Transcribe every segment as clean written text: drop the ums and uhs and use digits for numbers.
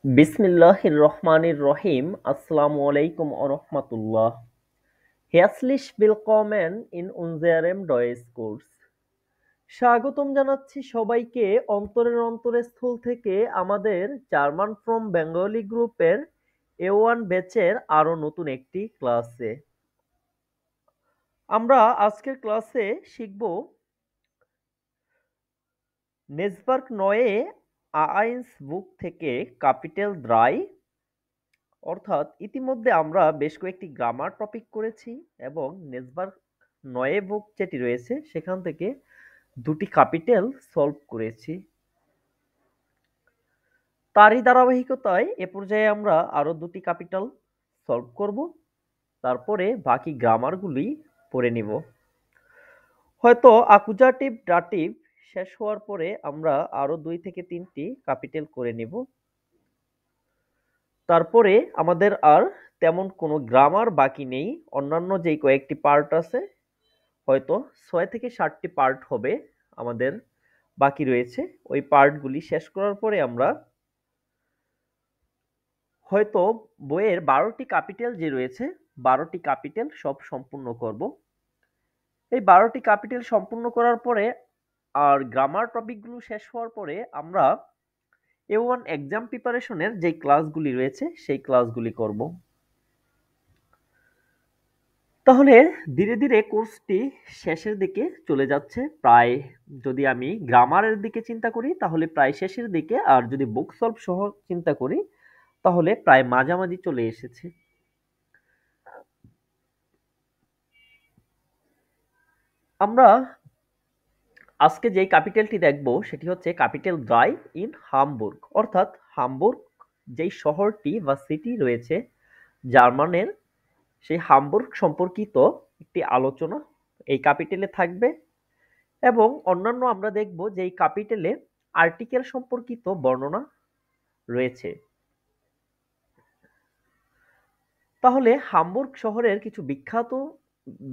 Bismillahir Rahmanir Rahim. Assalamu alaikum wa rahmatullah. Herzlich willkommen in unserem Deutschkurs. স্বাগতম জানাচ্ছি সবাইকে অন্তরের থেকে আমাদের জার্মান ফ্রম বেঙ্গলি গ্রুপের A1 ব্যাচের আরো নতুন একটি ক্লাসে। আমরা আজকের ক্লাসে শিখব নেসবার্গ নয়ে আইন্স বুক থেকে ক্যাপিটাল দ্রাই, অর্থাৎ ইতিমধ্যে আমরা বেশ কয়েকটি গ্রামার টপিক করেছি এবং নেসবার্গ নয়ে বুক যেটি রয়েছে সেখান থেকে দুটি ক্যাপিটাল সলভ করেছি। তারই ধারাবাহিকতায় এ পর্যায়ে আমরা আরো দুটি ক্যাপিটাল সলভ করব, তারপরে বাকি গ্রামারগুলি পড়ে নিব। হয়তো অ্যাকুজাটিভ ডাটিভ শেষ হওয়ার পরে আমরা আরো 2 থেকে 3টি ক্যাপিটাল করে নিব। তারপরে আমাদের আর তেমন কোনো গ্রামার বাকি নেই। অন্যান্য যেই কয়েকটি পার্ট আছে, হয়তো 6 থেকে 7টি পার্ট হবে আমাদের বাকি রয়েছে। ওই পার্টগুলি শেষ করার পরে আমরা হয়তো বইয়ের 12টি ক্যাপিটাল যে রয়েছে 12টি ক্যাপিটাল সব সম্পূর্ণ করব। এই 12টি ক্যাপিটাল সম্পূর্ণ করার পরে আর গ্রামার টপিকগুলো শেষ হওয়ার পরে আমরা A1 এক্সাম প্রিপারেশনের যে ক্লাসগুলি রয়েছে সেই ক্লাসগুলি করব। তাহলে ধীরে ধীরে কোর্সটি শেষের দিকে চলে যাচ্ছে। প্রায় যদি আমি গ্রামারের দিকে চিন্তা করি তাহলে প্রায় শেষের দিকে, আর যদি বুক সলভ সহ চিন্তা করি তাহলে প্রায় মাঝামাঝি চলে এসেছে। আমরা আজকে যে ক্যাপিটালটি দেখব সেটি হচ্ছে ক্যাপিটাল দ্রাই ইন হামবুর্গ, অর্থাৎ হামবুর্গ যেই শহরটি বা সিটি রয়েছে জার্মানের, সেই হামবুর্গ সম্পর্কিত একটি আলোচনা এই ক্যাপিটালে থাকবে। এবং অন্যান্য আমরা দেখব যে এই ক্যাপিটালে আর্টিকেল সম্পর্কিত বর্ণনা রয়েছে। তাহলে হামবুর্গ শহরের কিছু বিখ্যাত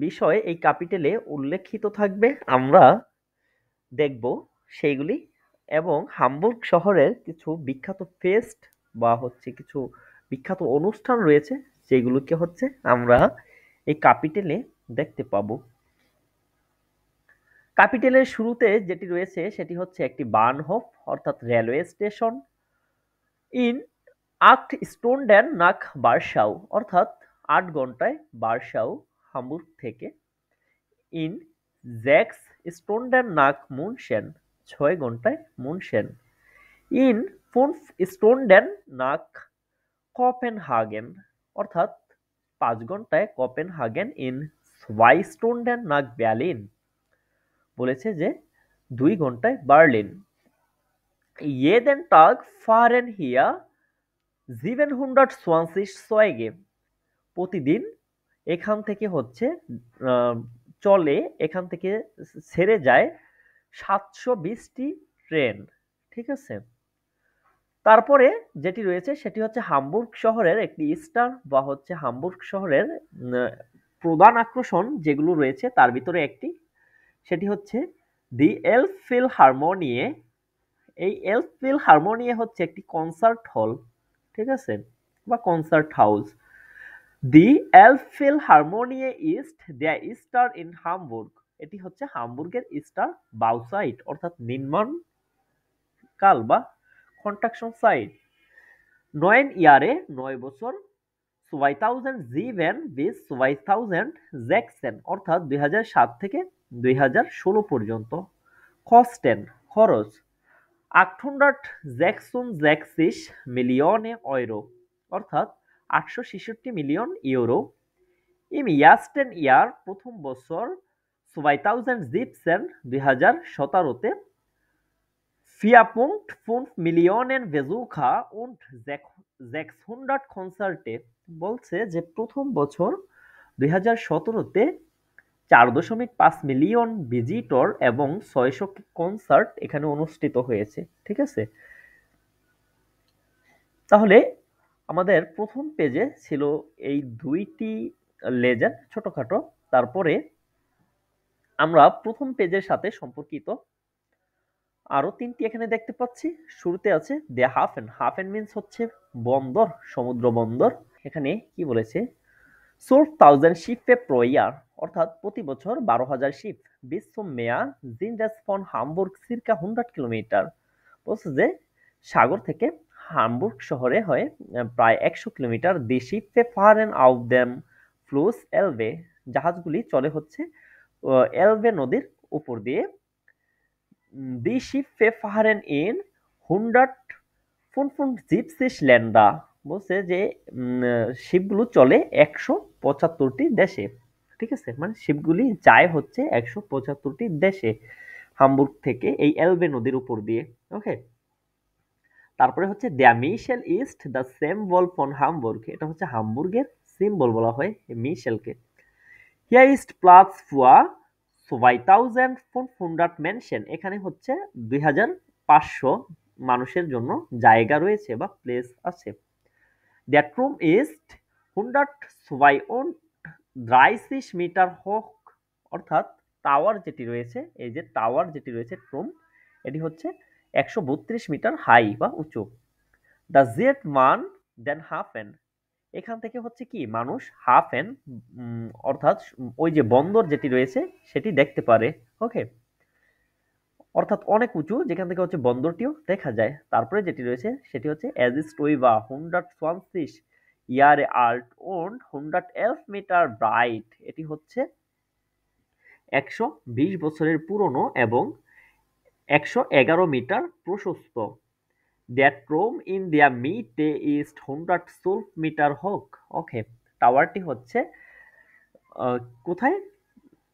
বিষয় এই ক্যাপিটালে উল্লেখিত থাকবে, আমরা দেখব সেইগুলি। এবং হামবুর্গ শহরের কিছু বিখ্যাত ফেস্ট বা কিছু বিখ্যাত অনুষ্ঠান রয়েছে যেগুলোকে আমরা এই ক্যাপিটালে দেখতে পাবো। ক্যাপিটালের শুরুতে যেটি রয়েছে সেটি হচ্ছে একটি বার্নহোফ অর্থাৎ রেলওয়ে স্টেশন। ইন 8 স্টুন্ডেন নাক বার্সাউ, অর্থাৎ 8 ঘন্টায় বার্সাউ হামবুর্গ থেকে। ইন 6 স্টুন্ডেন নাক মুনশেন, 6 ঘন্টায় মুনশেন। ইন 5 স্টুন্ডেন নাক কোপেনহাগেন, অর্থাৎ 5 ঘন্টায় কোপেনহাগেন। ইন 2 স্টুন্ডেন নাক বার্লিন, বলেছে যে 2 ঘন্টায় Berlin. jeden Tag fahren hier 720 Züge, প্রতিদিন এখান থেকে চলে, এখান থেকে ছেড়ে যায় 720টি ট্রেন। ঠিক আছে। তারপরে যেটি রয়েছে সেটি হচ্ছে হামবুর্গ শহরের একটি স্টার বা হামবুর্গ শহরের প্রধান আকর্ষণ যেগুলো রয়েছে তার ভিতরে একটি, সেটি হচ্ছে দি এলফ ফিলহারমোনিয়ে। এই এলফ ফিলহারমোনিয়ে হচ্ছে একটি কনসার্ট হল, ঠিক আছে, বা কনসার্ট হাউস। দি এলফ ফিলহারমোনিয়ে ইস্ট দ্য স্টার ইন হামবুর্গ, এটি হচ্ছে হামবুর্গের স্টার বাউসাইট, অর্থাৎ নির্মাণ কাল বা কনস্ট্রাকশন সাইট। 9 ইয়ারে 9 বছর। 2007 bis 2016, অর্থাৎ 2007 থেকে 2016 পর্যন্ত। কস্টেন, খরচ 866 মিলিয়নে ইউরো, অর্থাৎ 866 মিলিয়ন ইউরো। ইম ইয়াস্টেন ইয়ার, প্রথম বছর। 2017, 2017তে। 4.5 মিলিয়নের বেজুখা und 600 কনসার্টে, বলছে যে প্রথম বছর 2017তে 4.5 মিলিয়ন ভিজিটর এবং 600 কনসার্ট এখানে অনুষ্ঠিত হয়েছে। ঠিক আছে। তাহলে আমাদের প্রথম পেজে ছিল এই দুইটি লেজেন্ড ছোটখাটো। তারপরে আমরা প্রথম পেজের সাথে সম্পর্কিত আরো 3টি এখানে দেখতে পাচ্ছি। শুরুতে আছে দ্য হাফেন। হাফেন মিন্স হচ্ছে বন্দর, সমুদ্র বন্দর। এখানে কি বলেছে? 12,000 Schiffe pro Jahr, অর্থাৎ প্রতি বছর 12,000 ship bis zum Meer sind es von Hamburg circa 100 kilometre. বলছে যে সাগর থেকে হামবুর্গ শহরে হয় প্রায় 100 kilometre. Die Schiffe fahren auf dem Fluss Elbe, জাহাজগুলি চলে হচ্ছে এলবে নদীর উপর দিয়ে। Die Schiffe fahren in 175 Länder, বলছে যে শিপগুলো চলে 175টি দেশে। ঠিক আছে, মানে শিপগুলি যায় হচ্ছে 175টি দেশে হামবুর্গ থেকে এই এলবে নদীর উপর দিয়ে। ওকে, তারপরে হচ্ছে দ্য মিশেল ইস্ট দ্য সিম্বল ফর হামবুর্গ, এটা হচ্ছে হামবুর্গের সিম্বল বলা হয় মিশেলকে। হিয়ার ইস্ট প্লাস ফুয়া 2500 মেনশন, এখানে হচ্ছে 2500 মানুষের জন্য জায়গা রয়েছে বা প্লেস আছে। দ্যাট রুম ইস্ট 132 মিটার হোক, অর্থাৎ টাওয়ার যেটি রয়েছে, এই যে টাওয়ার যেটি রয়েছে রুম, এটি হচ্ছে 132 মিটার হাই বা উঁচু। দ্য জেট মান দেন হাফেন, এখান থেকে হচ্ছে কি মানুষ হাফেন অর্থাৎ ওই যে বন্দর যেটি রয়েছে সেটি দেখতে পারে। ওকে, অর্থাৎ অনেক উঁচু, যেখান থেকে হচ্ছে বন্দরটিও দেখা যায়। তারপরে যেটি রয়েছে সেটি হচ্ছে এজ স্টোইভা 120 ইয়ারে আল্ট und 111 মিটার ব্রাইট, এটি হচ্ছে 120 বছরের পুরনো এবং 111 মিটার প্রশস্ত। দ্যাট রুম ইন দ্য মিডে ইস্ট 112 মিটার হোক। ওকে, টাওয়ারটি হচ্ছে কোথায়?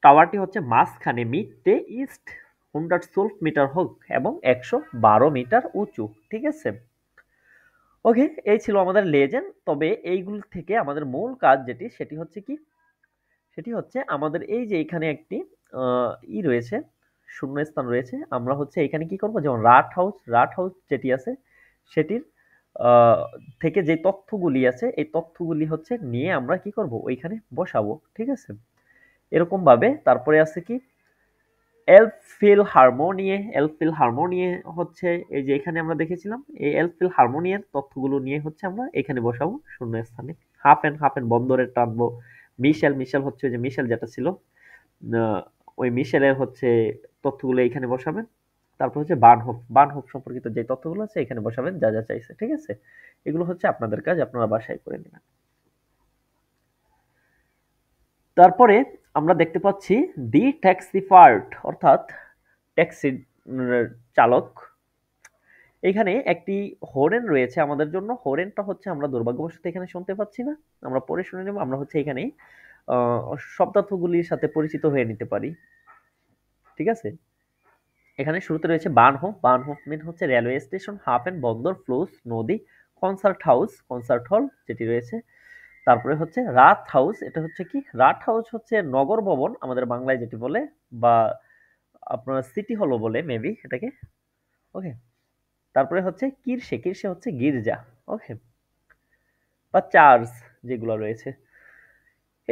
টাওয়ারটি হচ্ছে মাঝখানে, মিডে ইস্ট 112 মিটার হোক এবং 112 মিটার উঁচু। ঠিক আছে, ওকে, এই ছিল আমাদের লেজেন্ড। তবে এইগুলো থেকে আমাদের মূল কাজ যেটি সেটি হচ্ছে কি? সেটি হচ্ছে আমাদের এই যে এখানে একটি রয়েছে, শূন্যস্থান রয়েছে। আমরা হচ্ছে এখানে কি করব, যেমন রাট হাউস যেটি আছে সেটির থেকে যে তথ্যগুলি আছে এই তথ্যগুলি হচ্ছে নিয়ে আমরা কি করব, ওইখানে বসাবো। ঠিক আছে, এরকম ভাবে। তারপরে আছে কি এলফিল হারমোনিয়ে হচ্ছে এই যে এখানে আমরা দেখেছিলাম, এই এলফিল হারমোনিয়ার তথ্যগুলো নিয়ে হচ্ছে আমরা এখানে বসাবো শূন্য স্থানে। হাফেন বন্দরের টানবো। মিশেল হচ্ছে যে মিশেল যেটা ছিল ওই মিশেলের হচ্ছে তথ্যগুলো এখানে বসাবেন। তারপর হচ্ছে বার্নহোফ সম্পর্কিত যে তথ্যগুলো আছে এখানে বসাবেন, যা যা চাইছে। ঠিক আছে, এগুলো হচ্ছে আপনাদের কাজ, আপনারা বাসায় করে নেবেন। তারপরে আমরা দেখতে পাচ্ছি দি ট্যাক্সিফার্ট, অর্থাৎ ট্যাক্সি চালক। এখানে একটি হরেন রয়েছে আমাদের জন্য। হরেনটা হচ্ছে আমরা দুর্ভাগ্যবশত এখানে শুনতে পাচ্ছি না, আমরা পরে শুনে নেব। আমরা হচ্ছে এখানে শব্দার্থগুলির সাথে পরিচিত হয়ে নিতে পারি। ঠিক আছে, এখানে শুরুতে রয়েছে বার্নহোফ মিন হচ্ছে রেলওয়ে স্টেশন, হাফেন বন্দর, ফ্লুস নদী, কনসার্ট হল যেটি রয়েছে। তারপরে হচ্ছে রাত হাউস, এটা হচ্ছে কি? রাত হাউস হচ্ছে নগর ভবন আমাদের বাংলায় যেটি বলে, বা আপনার সিটি হলও বলে মেবি এটাকে। ওকে, তারপরে হচ্ছে কিরসে হচ্ছে গির্জা। ওকে, বা চার্চ যেগুলো রয়েছে।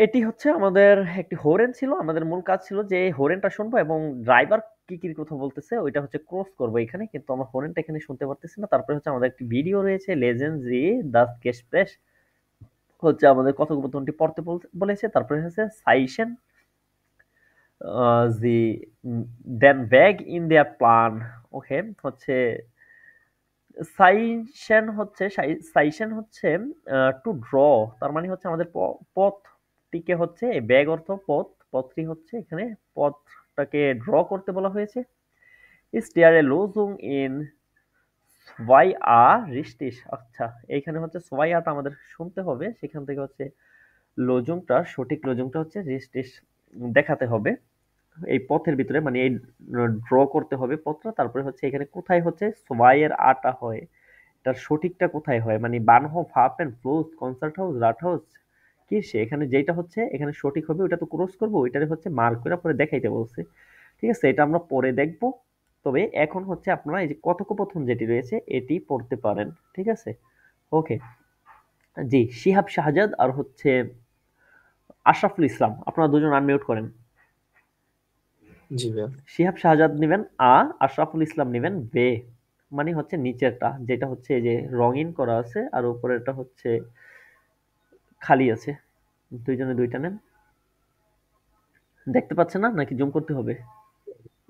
এটি হচ্ছে আমাদের একটি হরেন ছিল। আমাদের মূল কাজ ছিল যে হরেনটা শুনবো এবং ড্রাইভার কি কথা বলতেছে ওইটা হচ্ছে ক্রস করবো এখানে, কিন্তু আমরা হরেনটা এখানে শুনতে পারতেছি না। তারপরে হচ্ছে আমাদের একটি ভিডিও রয়েছে, লেজেন্ড জি দাস গেসপ্রেস হচ্ছে আমাদের কথোপকথনটি পড়তে বলেছে। তারপরে হচ্ছে সাইশেন জি দেন ব্যাগ ইন দেয়ার প্ল্যান। ওকে, হচ্ছে সাইশেন হচ্ছে টু ড্র, তার মানে হচ্ছে আমাদের পথটিকে হচ্ছে ব্যাগ অর্থ পথটি হচ্ছে এখানে পথটাকে ড্র করতে বলা হয়েছে। স্টেয়ার এ লুজুং ইন ওয়াই আ রিস্টিস, আচ্ছা এইখানে হচ্ছে সোয়াই আটা আমাদের শুনতে হবে, সেখান থেকে হচ্ছে সঠিক লজুংটা হচ্ছে রিস্টিস দেখাতে হবে এই পথের ভিতরে, মানে এই ড্র করতে হবে পথটা। তারপরে হচ্ছে এখানে কোথায় হচ্ছে সোয়াইয়ের আটা হয়, তার সঠিকটা কোথায় হয়, মানে বানহোফ, হাফেন, ফ্লুস, কনসার্ট হাউস, রাট হাউস, কিসে এখানে যেটা হচ্ছে এখানে সঠিক হবে ওইটা তো ক্রস করবো, ওইটারে হচ্ছে মার্ক করে পরে দেখাইতে বলছে। ঠিক আছে, এটা আমরা পরে দেখব। তবে এখন হচ্ছে আপনারা এই যে কথোপকথন যেটি রয়েছে এটি পড়তে পারেন। ঠিক আছে, ওকে, জি শিহাব শাহজাদ আর হচ্ছে আশরাফুল ইসলাম, আপনারা দুজন আনমিউট করেন। জি ভাইয়া। শিহাব শাহজাদ নেবেন আ, আশরাফুল ইসলাম নেবেন বে। মানে হচ্ছে নিচেরটা যেটা হচ্ছে এই যে রঙিন করা আছে আর উপরেরটা হচ্ছে খালি আছে। দুইজনে দুইটা নেন। দেখতে পাচ্ছেন না নাকি জুম করতে হবে?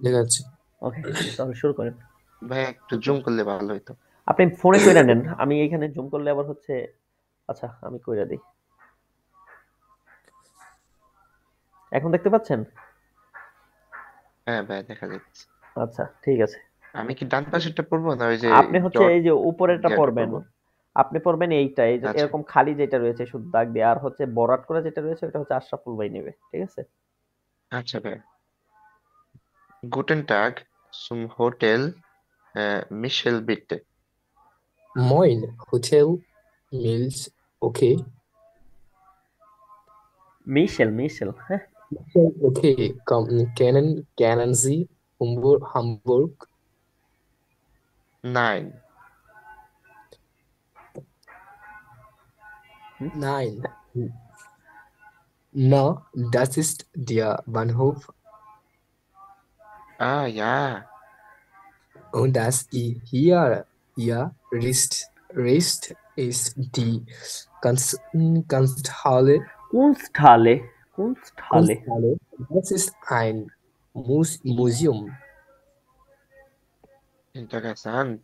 দেখা যাচ্ছে। ওকে, তাহলে শুরু করেন। ভাই একটু জুম করলে ভালো হতো। আপনি ফোনে কইরা নেন, আমি এখানে জুম করলে আবার হচ্ছে। আচ্ছা, আমি কইরা দিই। এখন দেখতে পাচ্ছেন? হ্যাঁ ভাই দেখা যাচ্ছে। আচ্ছা, ঠিক আছে। আমি কি ডান পাশেরটা পড়বো না ওই যে আপনি হচ্ছে ডট এই যে উপরেরটা দেওয়াটা পড়বেন। পড়বো? আপনি পড়বেন এইটা, এই যে আচ্ছা এরকম খালি যেটা রয়েছে শুধু দাগ দিয়ে, আর হচ্ছে বরাট করে যেটা রয়েছে ওটা হচ্ছে আশরাফুল ভাই নেবে, ঠিক আছে? আচ্ছা ভাই। Guten Tag zum Hotel Michel bitte. Moin, Hotel Mills, okay. মিশেল, হ্যাঁ। Okay, kennen Sie Hamburg? Nein. হুম? Nein. Na, das ist der Bahnhof Ah ja. und hier Rest ist die Kunsthalle. কুনস্টহালে, কুনস্টহালে। Kunsthalle. Das ist ein Museum. Interessant.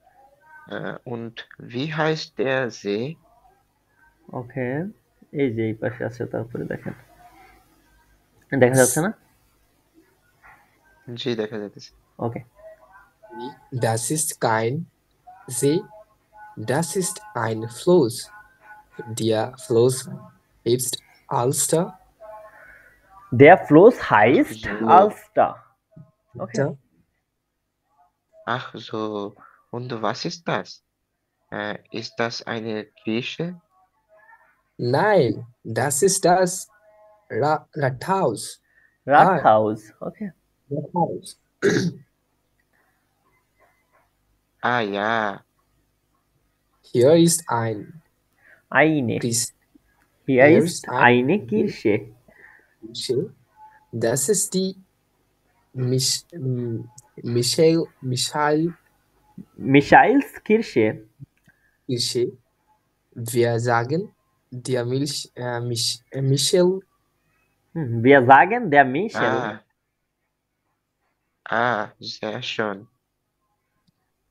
Und wie heißt der See? ওকে, এই যে এই পাশে আছে, তারপরে দেখেন। দেখা যাচ্ছে না? জি দেখা যাচ্ছে। ওকে। Das ist kein See, das ist ein Fluss. Der Fluss ist Alster. Der Fluss Ach heißt so. Alster. Okay. Ach so. Und was ist das? Ist das eine Kirche? Nein, das ist das Rathaus. Rathaus. Okay. Rathaus. Ah ja. Hier ist ein Eine. Kies. Hier ist eine Kirche. Das ist die Michael Michaelskirche. Kirche. Wir sagen der Michel. Wir sagen der Michel. Sehr schön.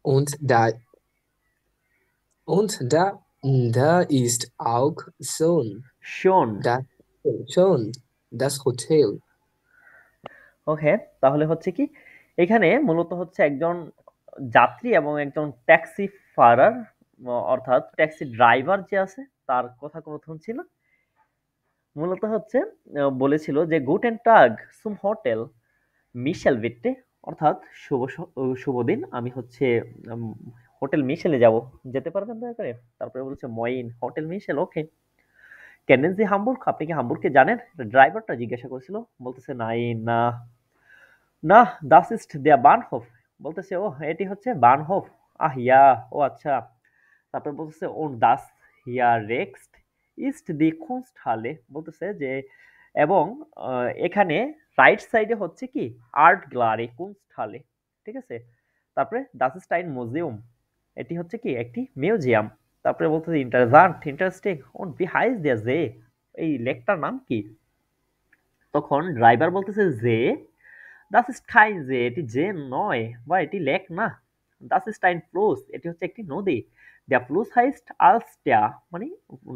Und da ist auch schon das Hotel. ওকে, তাহলে হচ্ছে কি এখানে মূলত হচ্ছে একজন যাত্রী এবং একজন ট্যাক্সি ফারার, অর্থাৎ ট্যাক্সি ড্রাইভার যে আছে তার কথোপকথন ছিল। মূলত হচ্ছে বলেছিল যে গুটেন টাগ সুম হোটেল মিশেল ভিট্টে, অর্থাৎ শুভ দিন, আমি হচ্ছে হোটেল মিশেলে যাব, যেতে পারবেন দয়া করে? তারপরে বলছে মইন হোটেল মিশেল, ওকে। কেনেন জি হামবুর্গ, আপনি কি হামবুর্গকে জানেন? ড্রাইভারটা জিজ্ঞাসা করেছিল, বলতেছে নাই না। না, দাস ইস্ট দেয়া বানহোফ, বলতেছে ও এটি হচ্ছে বানহোফ। আহ ইয়া, ও আচ্ছা। তারপরে বলতেছে ও দাস হিয়া রেক্সট ইস্ট দি কুনস্টহালে, বলতেছে যে এবং এখানে রাইট সাইডে হচ্ছে কি আর্ট গ্যালারি কুনস্টহালে, ঠিক আছে? তারপরে দাস স্টাইন মিউজিয়াম, এটি হচ্ছে কি একটি মিউজিয়াম। তারপরে বলতেছে interesting und wie heißt der See, এই লেকটার নাম কি? তখন ড্রাইভার বলতেছে যে das ist kein See, এটি যে নয় বা এটি লেক না। das ist ein Fluss, এটি হচ্ছে একটি নদী। der Fluss heißt Alster, মানে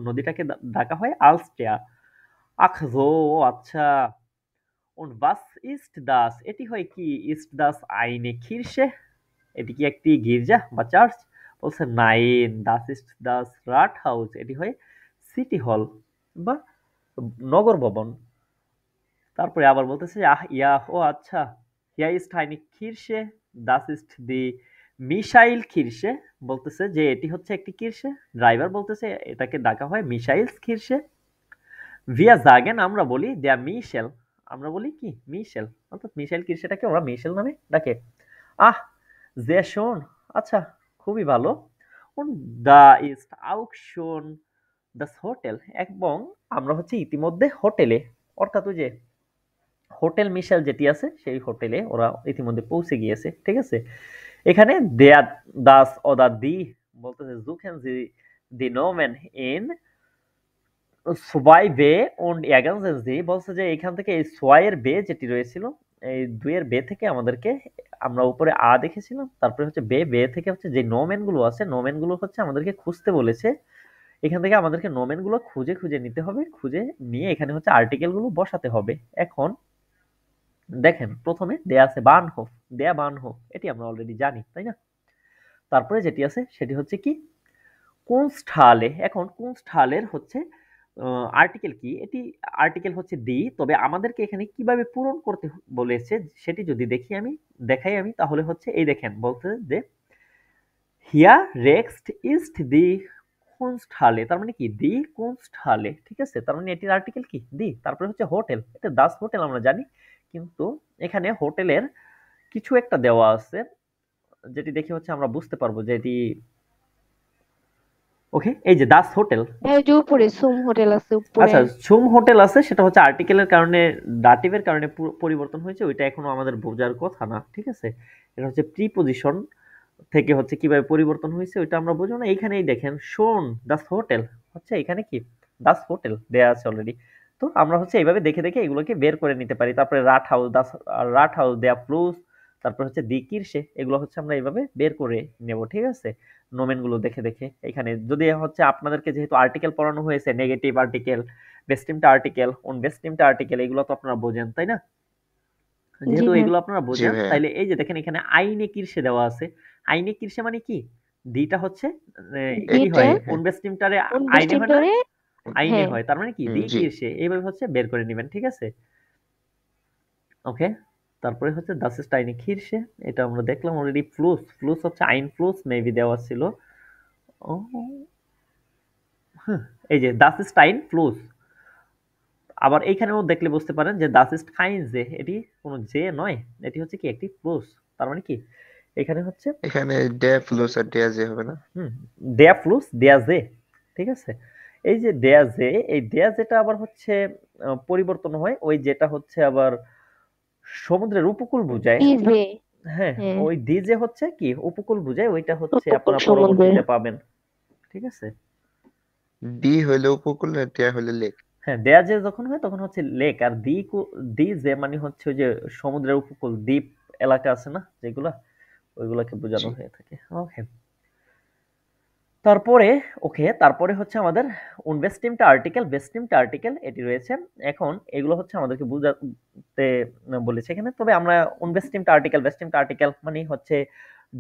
নদীটাকে ডাকা হয় আলস্টিয়া। ach so, ও আচ্ছা। und was ist das, এটি হয় কি ist das eine Kirche, এটি কি একটি গির্জা বা চার্চ? বলছে nine, das ist das Rathaus, এটি হয় সিটি হল বা নগর ভবন। তারপরে আবার বলতেছে আহ ইয়া, ও আচ্ছা। হিয়া ইস্ট হাইনি কিরসে, দাস ইস্ট দি মিসাইল কিরসে, বলতেছে যে এটি হচ্ছে একটি কিরসে। ড্রাইভার বলতেছে এটাকে ডাকা হয় মিসাইলস কিরসে। ভিয়া জাগেন, আমরা বলি দেয়া মিশেল, আমরা বলি কি মিশেল, অর্থাৎ মিসাইল কিরসেটাকে ওরা মিশেল নামে ডাকে। আহ যে শোন, আচ্ছা, খুবই ভালো। und da ist auch schon das Hotel, এবং আমরা হচ্ছে ইতিমধ্যে হোটেলে, অর্থাৎ ওই যে হোটেল মিশেল যেটি আছে সেই হোটেলে ওরা ইতিমধ্যে পৌঁছে গিয়েছে, ঠিক আছে। এখানে দেয়া দাস অদা দি বলতেছে সুখেন দি নোমেন ইন সোয়াই বে und ergänzen বলছে যে এখান থেকে এই সোয়াইয়ের বে যেটি রয়েছিল, এই দুইয়ের বে থেকে আমাদেরকে, আমরা উপরে আ দেখেছিলাম, তারপরে হচ্ছে বে, বে থেকে হচ্ছে যে নোমেন গুলো আছে, নোমেন গুলো হচ্ছে আমাদেরকে খুঁজতে বলেছে। এখান থেকে আমাদেরকে নোমেন গুলো খুঁজে খুঁজে নিতে হবে, খুঁজে নিয়ে এখানে হচ্ছে আর্টিকেল গুলো বসাতে হবে। এখন দেখেন প্রথমে দেয়া আছে বার্নহোফ, দেয়া বার্নহোফ, এটি আমরা অলরেডি জানি, তাই না? তারপরে যেটি আছে সেটি হচ্ছে কি কুনস্টহালে। এখন কুনস্টহালের হচ্ছে আর্টিকেল কি, এটি আর্টিকেল হচ্ছে দি, তবে আমাদেরকে এখানে কিভাবে পূরণ করতে বলেছে সেটি যদি দেখাই আমি, তাহলে হচ্ছে এই দেখেন বলতে যে হিয়া রেক্সট ইস্ট দি কুনস্টহালে, তার মানে কি দি কুনস্টহালে, ঠিক আছে। তার মানে এটির আর্টিকেল কি দি, তারপরে হচ্ছে হোটেল, এটা দাস হোটেল আমরা জানি, কিন্তু এখানে হোটেলের কিছু একটা দেওয়া আছে যেটি দেখে হচ্ছে আমরা বুঝতে পারবো যে এটি ওকে। এই যে দাস হোটেল, এই যে উপরে সুম হোটেল আছে উপরে। আচ্ছা সুম হোটেল আছে, সেটা হচ্ছে আর্টিকেলের কারণে, দাটিভের কারণে পরিবর্তন হয়েছে, ওইটা এখনো আমাদের বোঝার কথা না, ঠিক আছে। এটা হচ্ছে প্রিপোজিশন থেকে হচ্ছে কিভাবে পরিবর্তন হয়েছে ওইটা আমরা বুঝবো না। এইখানেই দেখেন শোন দাস হোটেল হচ্ছে এখানে কি দাস হোটেল দেয়া আছে অলরেডি। তো আমরা হচ্ছে এইভাবে দেখে দেখে এগুলোকে বের করে নিতে পারি। তারপরে রাট হাউস, দাস রাট হাউস দেয়া প্লুস, তারপর হচ্ছে দি কিরসে, এগুলো হচ্ছে আমরা এইভাবে বের করে নেব, ঠিক আছে। নোমেন গুলো দেখে দেখে এখানে যদি হচ্ছে আপনাদেরকে যেহেতু আর্টিকেল পড়ানো হয়েছে, নেগেটিভ আর্টিকেল, বেস্টিমটা আর্টিকেল, অন বেস্টিমটা আর্টিকেল, এগুলো তো আপনারা বোঝেন তাই না? জি যেহেতু ভাই। এগুলো আপনারা জি বোঝেন, ভাইয়া। তাইলে এই যে দেখেন এখানে আইনে কিরসে দেওয়া আছে। আইনে কিরসে মানে কি দিটা হচ্ছে কি দিটা হয় হ্যাঁ। উনবেস্টিমটারে আইনে হয় না, উনবেস্টিমটারে আইনে হ্যাঁ হয়, তার মানে কি দি জি কিরসে, এইভাবে হচ্ছে বের করে নেবেন, ঠিক আছে। ওকে, তারপরে হচ্ছে দাস ইস্ট আইনে কিরসে, এটা আমরা দেখলাম অলরেডি। ফ্লুস, ফ্লুস হচ্ছে আইন ফ্লুস মেবি দেওয়া ছিল। ও হ্যাঁ, এই যে দাস ইস্ট আইন ফ্লুস। আবার এইখানেও দেখলে বুঝতে পারেন যে দাস ইস্ট কাইন যে, এটি কোনো যে নয়, এটি হচ্ছে কি একটি ফ্লুস। তার মানে কি এখানে হচ্ছে এখানে ডে প্লাস আর ডে যে হবে না? দেয়া ফ্লুস দেয়া জে, ঠিক আছে। এই যে দেয়া জে, এই দেয়া যেটা আবার হচ্ছে পরিবর্তন হয়, ওই যেটা হচ্ছে আবার সমুদ্রের উপকূল বুঝায়। ডিজে হ্যাঁ, হ্যাঁ ওই দি যে হচ্ছে কি উপকূল বুঝায়, ওইটা হচ্ছে উপকূল আপনারা সমুদ্রে। পরবর্তীতে পাবেন, ঠিক আছে। ডি হইলে উপকূল আর ডে হইলে লেক। হ্যাঁ, দেয়া যে যখন হয় তখন হচ্ছে লেক, আর দি যে মানে হচ্ছে ওই যে সমুদ্রের উপকূল, দ্বীপ এলাকা আছে না যেগুলা, ওইগুলাকে বোঝানো জি হয়ে থাকে। ওকে, তারপরে তারপরে হচ্ছে আমাদের উনবেস্টিমটা আর্টিকেল, বেস্টিমটা আর্টিকেল এটি রয়েছে। এখন এগুলো হচ্ছে আমাদেরকে বুঝাতে বলেছে এখানে, তবে আমরা উনবেস্টিমটা আর্টিকেল, বেস্টিমটা আর্টিকেল মানে হচ্ছে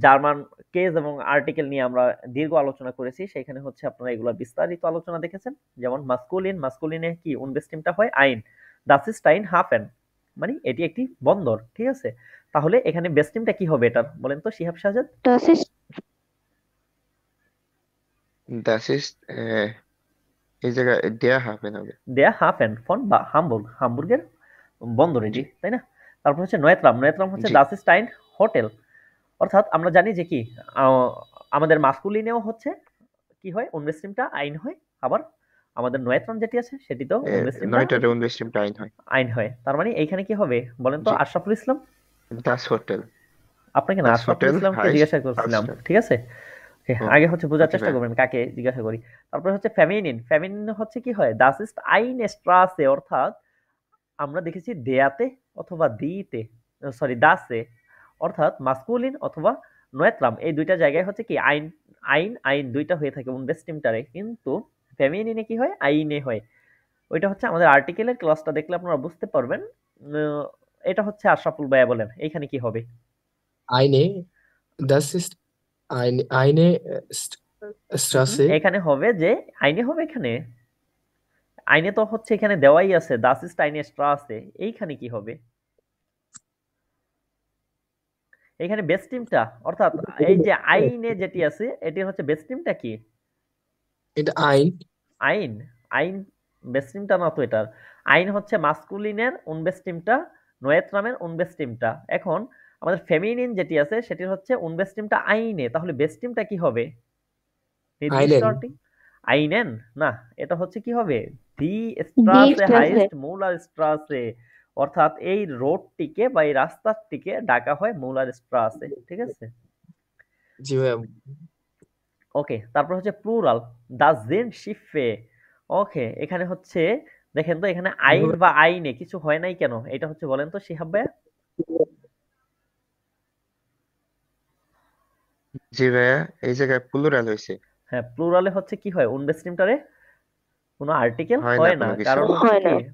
জার্মান কেস এবং আর্টিকেল নিয়ে আমরা দীর্ঘ আলোচনা করেছি, সেখানে হচ্ছে আপনারা এগুলো বিস্তারিত আলোচনা দেখেছেন। যেমন মাস্কুলিন, মাস্কুলিনে কি উনবেস্টিমটা হয় আইন, দাস ইস্ট আইন হাফেন, মানে এটি একটি বন্দর, ঠিক আছে। তাহলে এখানে বেস্টিমটা কি হবে এটার বলেন তো Shihab Shahzad? Das ist Das ist এই জায়গায় ডেয়া হাফেন হবে। দেয়া হাফেন ফন বা হামবুর্গ, হামবুর্গের বন্দর এটি, জি তাই না? তারপর হচ্ছে নয়ত্রাম, নয়ত্রাম হচ্ছে জি দাস স্টাইন হোটেল। অর্থাৎ আমরা জানি যে কি আমাদের মাস্কুলিনেও হচ্ছে কি হয় উনবেস্টিমটা আইন হয়, আবার আমাদের নয়ত্রাম যেটি আছে সেটিতেও উনবেস্টিমটা নয়টারে 19 টাইম হয়। আইন হয়। তার মানে এইখানে কি হবে বলেন তো জি আশরাফুল ইসলাম? দাস হোটেল, আপনাকে না দাস আশরাফুল হোটেল ইসলামকে হাইস্ট জিজ্ঞাসা করছিলাম, হাউস্টেল। ঠিক আছে। ও আগে হচ্ছে বোঝার ওকে চেষ্টা ভাই। করবেন কাকে জিজ্ঞাসা করি। তারপরে হচ্ছে ফেমিনিন, ফেমিনিন হচ্ছে কি হয় দাস ইস্ট আইন স্ট্রাসে, অর্থাৎ আমরা দেখেছি দেয়াতে অথবা দিতে, সরি দাসে, অর্থাৎ মাস্কুলিন অথবা নয়ত্রাম, এই দুইটা জায়গায় হচ্ছে কি আইন, আইন আইন দুইটা হয়ে থাকে উনবেস্টিমটারে, কিন্তু ফেমিনিনে কি হয় আইনে হয়। ওইটা হচ্ছে আমাদের আর্টিকেলের ক্লাসটা দেখলে আপনারা বুঝতে পারবেন। এটা হচ্ছে আশরাফুল ভাইয়া বলেন এইখানে কি হবে? Eine, das ist eine Straße. এখানে হবে যে আইনে হবে, এখানে আইনে তো হচ্ছে এখানে দেওয়াই আছে দাস ইস্ট আইনে স্ট্রাসে, এইখানে কি হবে? এখানে বেস টিমটা, অর্থাৎ এই যে আইনে যেটি আছে এটি হচ্ছে বেস টিমটা কি এটা ein, আইন, আইন বেস টিমটা না তো এটার। আইন হচ্ছে মাস্কুলিনের উনবেস টিমটা, নয়েত্রামের উনবেস টিমটা। এখন আমাদের ফেমিনিন যেটি আছে সেটি হচ্ছে উনবেস টিমটা আইনে, তাহলে বেস টিমটা কি হবে নির্দিষ্ট einen, আর্টিকেল আইনেন না, এটা হচ্ছে কি হবে দি Die স্ট্রাসে Straße হাইস্ট মৌলার স্ট্রাসে, অর্থাৎ এই রোডটিকে বা এই রাস্তাটিকে ডাকা হয় মুলার স্ট্রাসে, ঠিক আছে? জি ভাইয়া। ওকে, তারপর হচ্ছে প্লুরাল, দা শিফে। ওকে, এখানে হচ্ছে দেখেন তো, এখানে আইন বা আইনে কিছু হয় নাই কেন? এটা হচ্ছে বলেন তো শিহাব ভাইয়া। জি ভাইয়া, এই জায়গায় প্লুরাল হয়েছে। হ্যাঁ, প্লুরালে হচ্ছে কি হয়, উনবেস্টিমটারে কোনো আর্টিকেল হয় না হয় না, কোনো কিছু। কারণ হচ্ছে হয় না। কি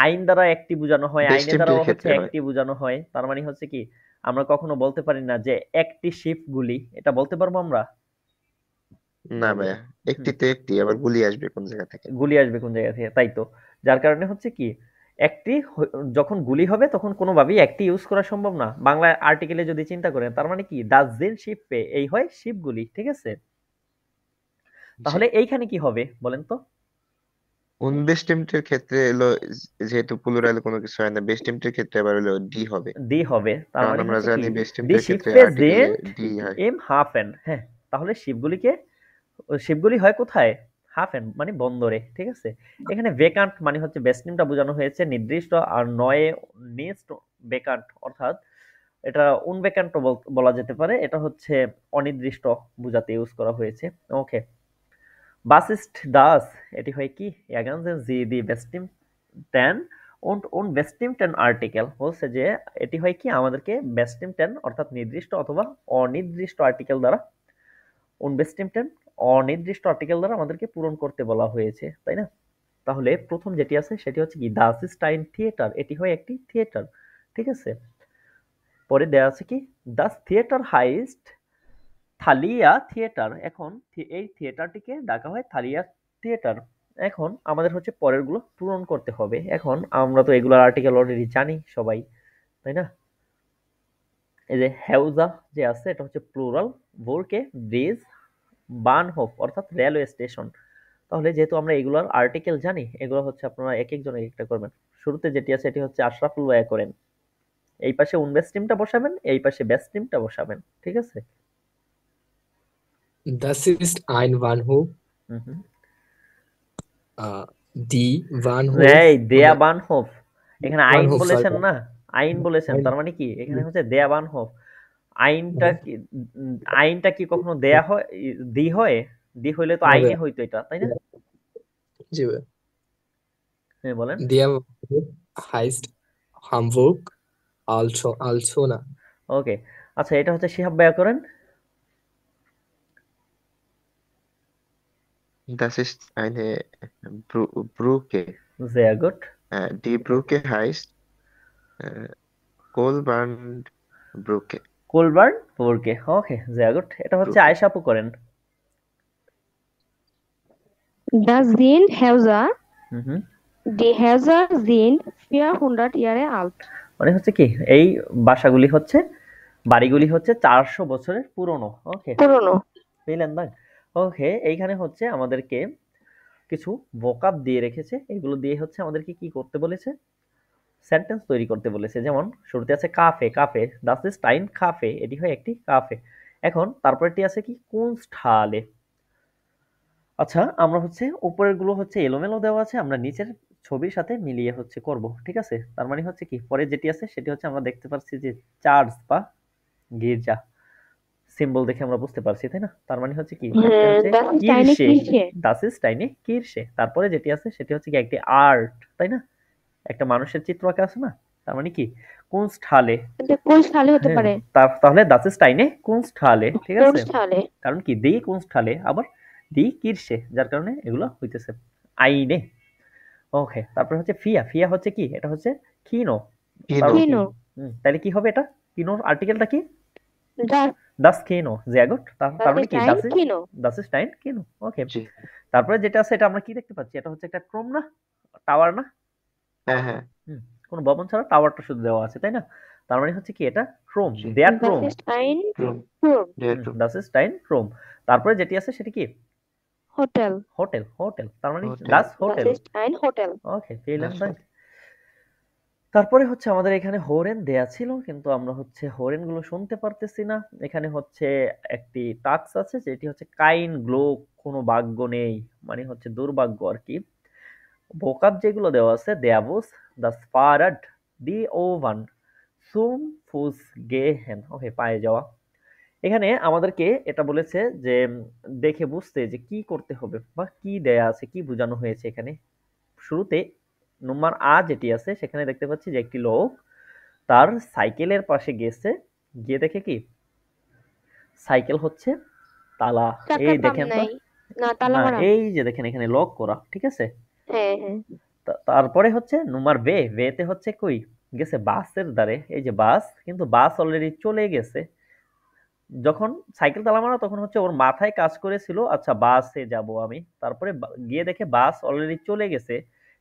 আইন দ্বারা একটি বোঝানো হয়, আইনের বেস্টিমটির দ্বারাও হচ্ছে ক্ষেত্রে হয়। একটি বোঝানো হয়। তার মানে হচ্ছে কি আমরা কখনো বলতে পারি না যে একটি শিপ গুলি, এটা বলতে পারবো আমরা? না ভাইয়া, একটিতে একটি, আবার গুলি আসবে কোন জায়গা থেকে? গুলি আসবে কোন জায়গা থেকে, তাই তো। যার কারণে হচ্ছে কি যখন গুলি হবে তখন কোনোভাবেই একটি ইউজ করা সম্ভব না। বাংলা আর্টিকেলে যদি চিন্তা করেন, তার মানে কি শিপে, এই হয় শিপগুলি, ঠিক আছে? তাহলে এইখানে কি হবে বলেন তো? উনবেস্টিমটির ক্ষেত্রে হলো, যেহেতু প্লুরাল কোনো কিছু হয় না, বেস্টিমটির ক্ষেত্রে আবার হলো ডি হবে। দি হবে, তার কারণ মানে আমরা হচ্ছে কি জানি দি বেস্টিমটির ক্ষেত্রে শিপে আর্টিকেলে ডি হয়। এম হাফ এন। হ্যাঁ, তাহলে শিপগুলি হয় কোথায়? হাফ এন মানে বন্দরে, ঠিক আছে? এখানে ভেকান্ট মানে হচ্ছে বেস্টিমটা বোঝানো হয়েছে নির্দিষ্ট, আর নয়ে নেক্সট ভেকান্ট, অর্থাৎ এটা উনভেকান্ট বলা যেতে পারে, এটা হচ্ছে অনির্দিষ্ট বোঝাতে ইউজ করা হয়েছে। ওকে, Was ist das? এটি হয় কি? ergänzen Sie die bestimmten und unbestimmten Artikel। বলছে যে এটি হয় কি আমাদেরকে bestimmten অর্থাৎ নির্দিষ্ট অথবা অনির্দিষ্ট আর্টিকেল দ্বারা, unbestimmten অনির্দিষ্ট আর্টিকেল দ্বারা আমাদেরকে পূরণ করতে বলা হয়েছে, তাই না? তাহলে প্রথম যেটি আছে সেটি হচ্ছে কি Das ist ein Theater, এটি হয় একটি থিয়েটার, ঠিক আছে? পরে দেয়া আছে কি Das Theater heißt থালিয়া থিয়েটার। এখন এই থিয়েটারটিকে ডাকা হয় থালিয়া থিয়েটার। এখন আমাদের হচ্ছে পরেরগুলো পূরণ করতে হবে। এখন আমরা তো এগুলোর আর্টিকেল অলরেডি জানি সবাই, তাই না? এই যে হেউজা যে আছে এটা হচ্ছে প্লুরাল, ভোরকে ব্রিজ, বানহোফ অর্থাৎ রেলওয়ে স্টেশন। তাহলে যেহেতু আমরা এগুলোর আর্টিকেল জানি, এগুলো হচ্ছে আপনারা এক একজন এক একটা করবেন। শুরুতে যেটি আছে এটি হচ্ছে আশরাফুল ভাইয়া করেন। এই পাশে উনবেস্টিমটা বসাবেন, এই পাশে বেস্টিমটা বসাবেন, ঠিক আছে? Das ist ein Bahnhof. হুম হুম। Die Bahnhof এই দেয়া oder বানহোফ, এখানে আইন Bahnhof, sorry. বলেছেন না, আইন বলেছেন, Ein- তার মানে কি এখানে হচ্ছে দেয়া বানহোফ। আইনটা কি কখনো দেয়া হয়, দি হয়? দি হইলে তো হবে। আইনে হইতো এটা, তাই না? জি ভাইয়া। হ্যাঁ বলেন। Der Bahnhof heißt Hamburg Altona. ওকে, আচ্ছা এটা হচ্ছে শিহাব ভাইয়া করেন। Das ist eine Brücke. sehr gut, Die Brücke heißt Kolbernbrücke. কোলবার্ন ফোরকে। ওকে, sehr gut, এটা হচ্ছে Brücke. আয়েশা আপু করেন। Das sind Häuser, হুম হুম। die Häuser sind 400 Jahre alt. মানে হচ্ছে কি এই বাসাগুলি হচ্ছে, বাড়িগুলি হচ্ছে 400 বছরের পুরনো। ওকে, পুরনো। পেলেন ভাই? ওকে, এইখানে হচ্ছে আমাদেরকে কিছু ভোকাব দিয়ে রেখেছে, এগুলো দিয়ে হচ্ছে আমাদেরকে কি করতে বলেছে, সেন্টেন্স তৈরি করতে বলেছে। যেমন শুরুতে আছে কাফে, কাফে দাস ইজ টাইন কাফে, এটি হয় একটি কাফে। এখন তারপরটি আছে কি কুনস্টহালে। আচ্ছা, আমরা হচ্ছে উপরের গুলো হচ্ছে এলোমেলো দেওয়া আছে, আমরা নিচের ছবির সাথে মিলিয়ে হচ্ছে করব, ঠিক আছে? তার মানে হচ্ছে কি পরে যেটি আছে সেটি হচ্ছে আমরা দেখতে পাচ্ছি যে চার্চ বা গির্জা সিম্বল দেখে আমরা বুঝতে পারছি, তাই না? তার মানে হচ্ছে কি একটা হচ্ছে Das ist eine কিরশে, Kirche. দাস ইজ টাইনে কিরশে। তারপরে যেটি আছে সেটি হচ্ছে কি একটি আর্ট, তাই না? একটা মানুষের চিত্র আঁকা আছে না, তার মানে কি কুনস্টহালে। এটা কোন সালে হতে পারে? তাহলে দাস ইজ টাইনে কুনস্টহালে, ঠিক কোন আছে? সালে? কারণ কি দি কুনস্টহালে আবার দি কিরশে, যার কারণে এগুলো হইতেছে আইনে। ওকে, তারপর হচ্ছে ফিয়া, ফিয়া হচ্ছে কি এটা হচ্ছে কিনো। Kino. Kino. তাহলে কি হবে এটা, কিনোর আর্টিকেলটা কি? Das, দাস কিনো, sehr gut। তার das মানে ist কি ein Kino. দাস ইজ টাইন কিনো। ওকে, জি। তারপরে যেটা আছে এটা আমরা কি দেখতে পাচ্ছি, এটা হচ্ছে একটা ট্রোম না, টাওয়ার না? হ্যাঁ হ্যাঁ। কোনো ভবন ছাড়া টাওয়ারটা শুধু দেওয়া আছে, তাই না? তার মানে হচ্ছে কি এটা ট্রোম, জি। দেয়ার Das ট্রোম, ist ein Turm. Turm. Der Turm. দাস ইজ টাইন ট্রোম। তারপরে যেটি আছে সেটি কি Hotel. হোটেল, হোটেল তার মানে Hotel. Das Das hotel. ist ein Hotel. ওকে, পেলেন Das ভাই? Hotel. তারপরে হচ্ছে আমাদের এখানে হরেন দেয়া ছিল, কিন্তু আমরা হচ্ছে হরেন গুলো শুনতে পারতেছি না। এখানে হচ্ছে একটি টাক্স আছে যেটি হচ্ছে কাইন গ্লো, কোনো ভাগ্য নেই, মানে হচ্ছে দুর্ভাগ্য আর কি। ভোকাব যেগুলো দেওয়া আছে দেয়াবুস, দা স্পারাড, দি ওভান সুম ফুস গেহেন। ওকে, পায়ে যাওয়া। এখানে আমাদেরকে এটা বলেছে যে দেখে বুঝতে যে কি করতে হবে বা কি দেয়া আছে, কি বোঝানো হয়েছে এখানে। শুরুতে নম্বর আ যেটি আছে সেখানে দেখতে পাচ্ছি যে একটি লোক তার সাইকেলের পাশে গেছে, গিয়ে দেখে কি সাইকেল হচ্ছে তালা। চাকার এই পাম দেখেন তো, নাই, না তালা না মারা। এই যে দেখেন এখানে লক করা, ঠিক আছে। হ্যাঁ হ্যাঁ তারপরে হচ্ছে নম্বর তে হচ্ছে কই গেছে বাসের দ্বারে, এই যে বাস, কিন্তু বাস অলরেডি চলে গেছে। যখন সাইকেল তালা মারা তখন হচ্ছে ওর মাথায় কাজ করেছিল আচ্ছা বাসে যাব আমি, তারপরে গিয়ে দেখে বাস অলরেডি চলে গেছে,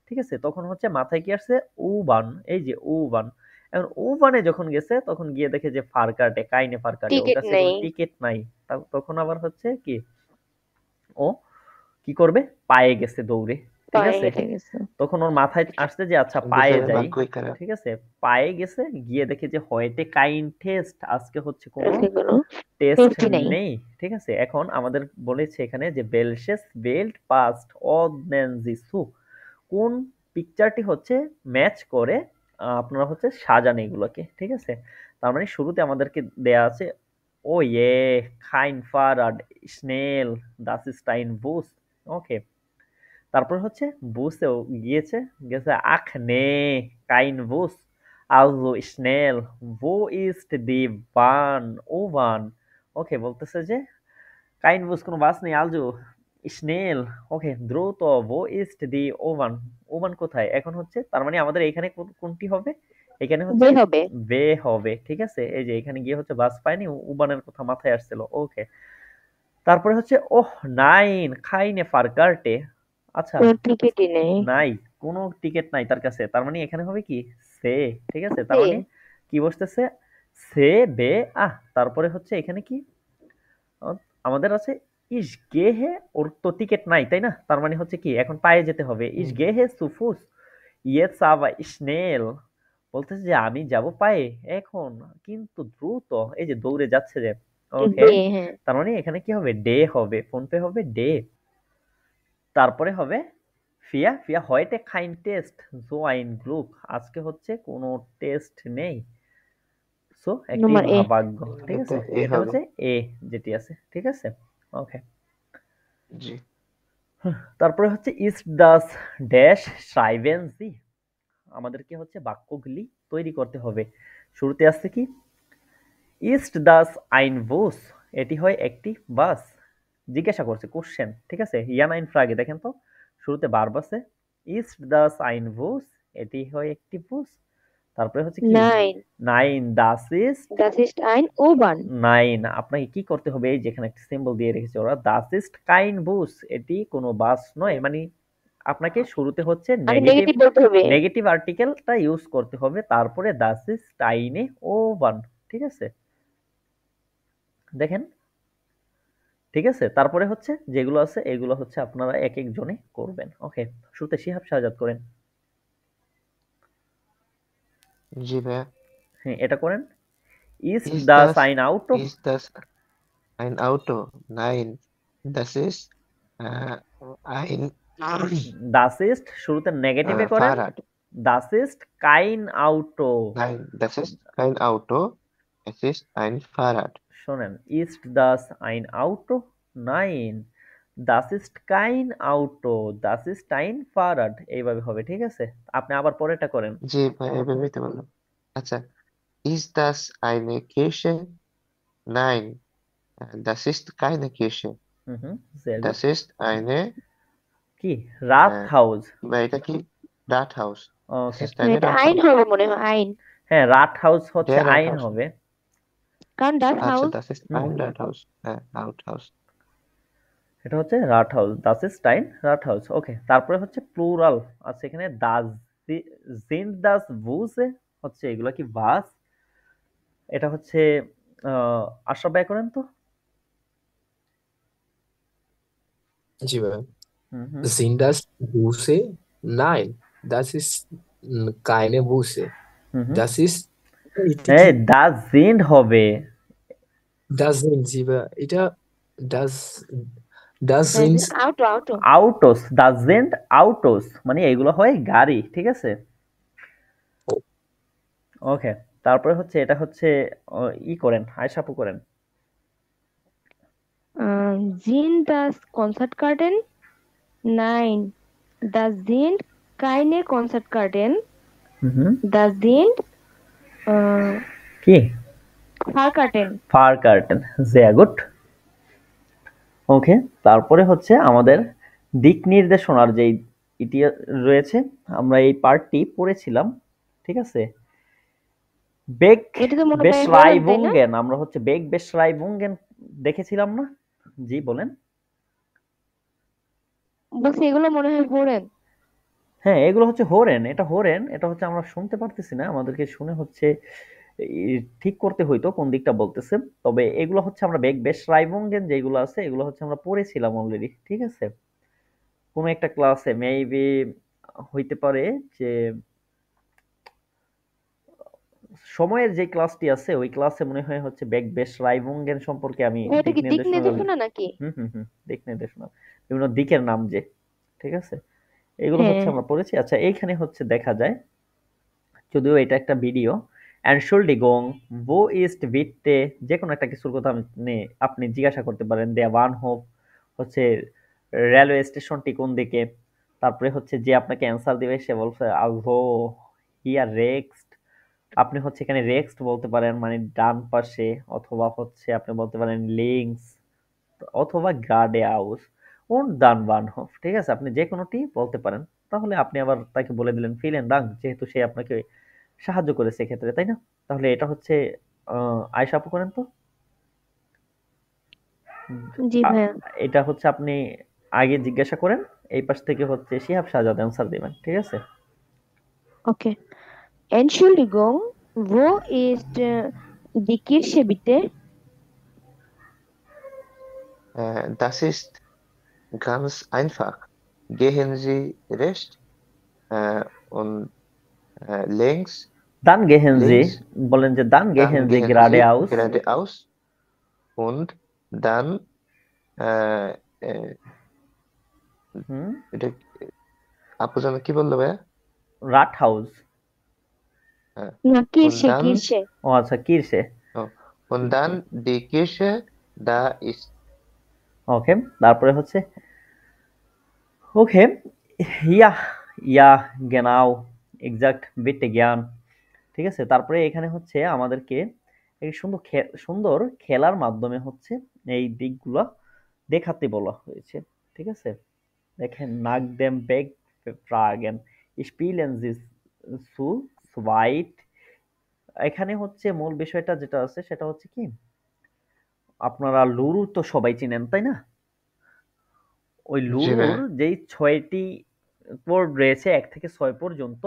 ঠিক আছে। তখন হচ্ছে মাথায় কি আসছে উবান, এই যে উবান। এখন উবানে যখন গেছে তখন গিয়ে দেখে যে ফারকাটে কাইনে ফারকাটে ওর টিকিট কাছে নেই, কোনো টিকিট নাই। তখন আবার হচ্ছে কি ও কি করবে, পায়ে গেছে দৌড়ে, ঠিক পায়ে আছে। হেঁটে গেছে। তখন ওর মাথায় আসছে যে আচ্ছা পায়ে বেচারার যাই, ভাগ্যই খারাপ। ঠিক আছে। পায়ে গেছে, গিয়ে দেখে যে হয়তে কাইন টেস্ট, আজকে হচ্ছে কোনো আজকে কোনো টেস্ট টেস্টই নাই। নেই, ঠিক আছে। এখন আমাদের বলেছে এখানে যে বেলশেস বেল্ট পাস্ট অদনেনজিসু, কোন পিকচারটি হচ্ছে ম্যাচ করে আপনারা হচ্ছে সাজান এগুলোকে, ঠিক আছে। তার মানে শুরুতে আমাদেরকে দেয়া আছে ও ইয়ে খাইন ফারাড স্নেল দাস স্টাইন বুস, ওকে। তারপর হচ্ছে বুসেও গিয়েছে, গেছে আখ নে কাইন বুস আলজো স্নেল wo ist die Bahn ওভান, ওকে। বলতেছে যে কাইন বুস কোনো বাস নেই, আলজো স্নেল, ওকে দ্রুত wo ist die ওভান, ওভান কোথায়। এখন হচ্ছে তার মানে আমাদের এখানে কোনটি হবে, এখানে হচ্ছে বে হবে। বে হবে, ঠিক আছে। এই যে এখানে গিয়ে হচ্ছে বাস পাইনি, উবানের কথা মাথায় আসছিল, ওকে। তারপরে হচ্ছে ওহ নাইন খাইনে ফারকার্টে, আচ্ছা কোনো টিকিটই নেই। নাই, কোনো টিকিট নাই তার কাছে। তার মানে এখানে হবে কি সে, ঠিক আছে। তার সে মানে কি বসতেছে সে বে আহ, তারপরে হচ্ছে এখানে কি আমাদের আছে ইস গে হে, ওর তো টিকিট নাই তাই না, তার মানে হচ্ছে কি এখন পায়ে যেতে হবে। ইস গে হে সুফুস ইয়েটস আবা স্নেল, বলতেছে যে আমি যাব পায়ে এখন, কিন্তু দ্রুত, এই যে দৌড়ে যাচ্ছে যে, ওকে। বে, হ্যাঁ। তার মানে এখানে কি হবে ডে হবে, ফোন পে হবে ডে। তারপরে হবে ফিয়া ফিয়া হয়টে খাইন টেস্ট জো আইন গ্লুক, আজকে হচ্ছে কোনো টেস্ট নেই, সো একটি নম্বর এ। ভাবাগ্য, ঠিক আছে। এ এটা হবে। হচ্ছে এ যেটি আছে, ঠিক আছে, ওকে। জি। তারপরে হচ্ছে ইস্ট দাস ড্যাশ শ্রাইবেন জি, আমাদেরকে হচ্ছে বাক্যগুলি তৈরি করতে হবে। শুরুতে আসছে কি ইস্ট দাস আইন বুস, এটি হয় একটি বাস, জিজ্ঞাসা করছে কোশ্চেন, ঠিক আছে। ইয়ান আইন ফ্রাগে দেখেন তো, শুরুতে ভার্ব আছে, ইস্ট দাস আইন বুস, এটি হয় একটি বুস। তারপরে হচ্ছে কি nine nine Das east, das ist ein U-Bahn। Nine আপনাকে কি করতে হবে, এই যেখানে একটা সিম্বল দিয়ে রেখেছে ওরা, দাস ইস্ট কাইন বুস, এটি কোনো বাস নয়। মানে আপনাকে শুরুতে হচ্ছে আগে নেগেটিভ নেগেটিভ বলতে হবে। নেগেটিভ আর্টিকেলটা ইউজ করতে হবে, তারপরে দাস ইস্ট আইনে ও ওয়ান, ঠিক আছে। দেখেন, ঠিক আছে। তারপরে হচ্ছে যেগুলো আছে এগুলো হচ্ছে আপনারা এক এক জনে করবেন, ওকে। শুরুতে শিহাব শাহজাদ করেন, জি ভাইয়া। হ্যাঁ এটা করেন। ইস্ট Ist দা das সাইন আউটো, ist das ein Auto? Nein, das ist ein দাস ইস্ট শুরুতে নেগেটিভে করেন, Fahrrad. দাস ইস্ট কাইন আউটো, Nein, das ist kein Auto. Es ist ein Fahrrad. শোনেন ইস্ট দাস আইন আউটো নাইন, দাস ইস্ট কাইন আউটো, দাস ইস্ট আইন ফারাড, এইভাবে হবে, ঠিক আছে। আপনি আবার পরেরটা করেন। জি ভাই, এভাবেই তো বললাম। আচ্ছা, ist das eine Kirche? Nein, das ist keine Kirche. হুম, sehr gut। Das ist eine, কি রাত äh, হাউস, বা এটা কি? Rathaus. Das ওকে। ist eine এটা আইন Rathaus. হবে মনে হয়, আইন। হ্যাঁ রাত হাউস হচ্ছে Der আইন Rathaus. হবে। কারণ das আচ্ছা, Haus das ist ein Rathaus. Rathaus. এটা হচ্ছে রাট হাউস, দাস ইজ টাইন রাট হাউস, ওকে। তারপরে হচ্ছে প্লুরাল আছে এখানে, দাস জিন্ড দাস বুসে, হচ্ছে এগুলা কি বাস, এটা হচ্ছে আশরাফ ভাই করেন তো। জি ভাই। হুম হুম Sind das Busse? Nein, das ist keine Busse. হুম হুম Das ist এটা এই কি? দা জিন্ড হবে, Das sind জি ভাই। এটা das das sind আউটো আউটো। আউটোস, দা জিন্ড আউটোস, মানে এগুলো হয় গাড়ি, ঠিক আছে। ওকে, তারপরে হচ্ছে এটা হচ্ছে ই করেন, আয়েশা আপু করেন। Sind das Konzertkarten? Nein, das sind keine Konzertkarten. হুম, Das sind äh, কি? Fahrkarten. ফার কার্টেন, sehr gut. ওকে, তারপরে হচ্ছে আমাদের দিক নির্দেশনার যেই ইটি রয়েছে, আমরা এই পার্টটি পড়েছিলাম, ঠিক আছে? বেগ এটা তো মনে হয় হরেন, তাই না? বেশরাইবুঙ্গেন, আমরা হচ্ছে বেগ বেশরাইবুঙ্গেন দেখেছিলাম না? জি বলেন। বলছি এগুলো মনে হয় হরেন। হ্যাঁ, এগুলো হচ্ছে হোরেন, এটা হোরেন, এটা হচ্ছে আমরা শুনতে পারতেছি না, আমাদেরকে শুনে হচ্ছে ঠিক করতে হইতো কোন দিকটা বলতেছে। তবে এগুলো হচ্ছে আমরা বেগ বেশরাইবুঙ্গেন যেগুলো আছে এগুলো হচ্ছে আমরা পড়েছিলাম অলরেডি, ঠিক আছে? কোনো একটা ক্লাসে মেবি হইতে পারে যে সময়ের যে ক্লাসটি আছে ওই ক্লাসে মনে হয় হচ্ছে বেগ বেশরাইবুঙ্গেন সম্পর্কে আমি এটা দিক কি দিক নির্দেশনা নির্দেশনা নাকি? দিক নির্দেশনা বিভিন্ন দিকের নাম যে, ঠিক আছে? এগুলো হচ্ছে হ্যাঁ, আমরা পড়েছি। আচ্ছা, এইখানে হচ্ছে দেখা যায়, যদিও এটা একটা video, Entschuldigung, wo ist bitte, যে কোনো একটা কিছুর কথা আপনি জিজ্ঞাসা করতে পারেন। Der Bahnhof হচ্ছে রেলওয়ে স্টেশনটি কোন দিকে। তারপরে হচ্ছে যে আপনাকে অ্যান্সার দিবে সে বলছে also hier rechts, আপনি হচ্ছে এখানে rechts বলতে পারেন মানে ডান পাশে, অথবা হচ্ছে আপনি বলতে পারেন links, অথবা geradeaus und dann Bahnhof, ঠিক আছে? আপনি যে কোনোটি বলতে পারেন। তাহলে আপনি আবার তাকে বলে দিলেন vielen Dank, যেহেতু সে আপনাকে সাহায্য করেছে এক্ষেত্রে, তাই না? তাহলে এটা হচ্ছে আয়েশা আপু করেন তো। জি আ- ভাইয়া। এটা হচ্ছে আপনি আগে জিজ্ঞাসা করেন, এই পাশ থেকে হচ্ছে শিহাব শাহজাদ অ্যান্সার দিবেন, ঠিক আছে? ওকে। Entschuldigung, wo ist die Kirche bitte? Das ist ganz einfach. Gehen Sie rechts und links, Dann gehen Sie, links, বলেন যে dann dann gehen Sie gehen Sie geradeaus. geradeaus und dann äh, äh, হুম, এটা আপু জানো কি বললো ভাইয়া? Rathaus. হ্যাঁ, না, und কিরসে dann ও আচ্ছা, Kirche. oh, und dann die Kirche da ist. ওকে, তারপরে হচ্ছে ওকে, ইয়া ইয়া genau, exakt, bitte gern, ঠিক আছে? তারপরে এখানে হচ্ছে আমাদেরকে এই সুন্দর খেলার মাধ্যমে হচ্ছে এই দিকগুলো দেখাতে বলা হয়েছে, ঠিক আছে? দেখেন, nach dem Wegfragen spielen sie zu zweit, এখানে হচ্ছে মূল বিষয়টা যেটা আছে সেটা হচ্ছে কি, আপনারা লুরু তো সবাই চিনেন, তাই না? ওই জি লুরুর ভাইয়া, যেই ৬টি কোড রয়েছে ১ থেকে ৬ পর্যন্ত,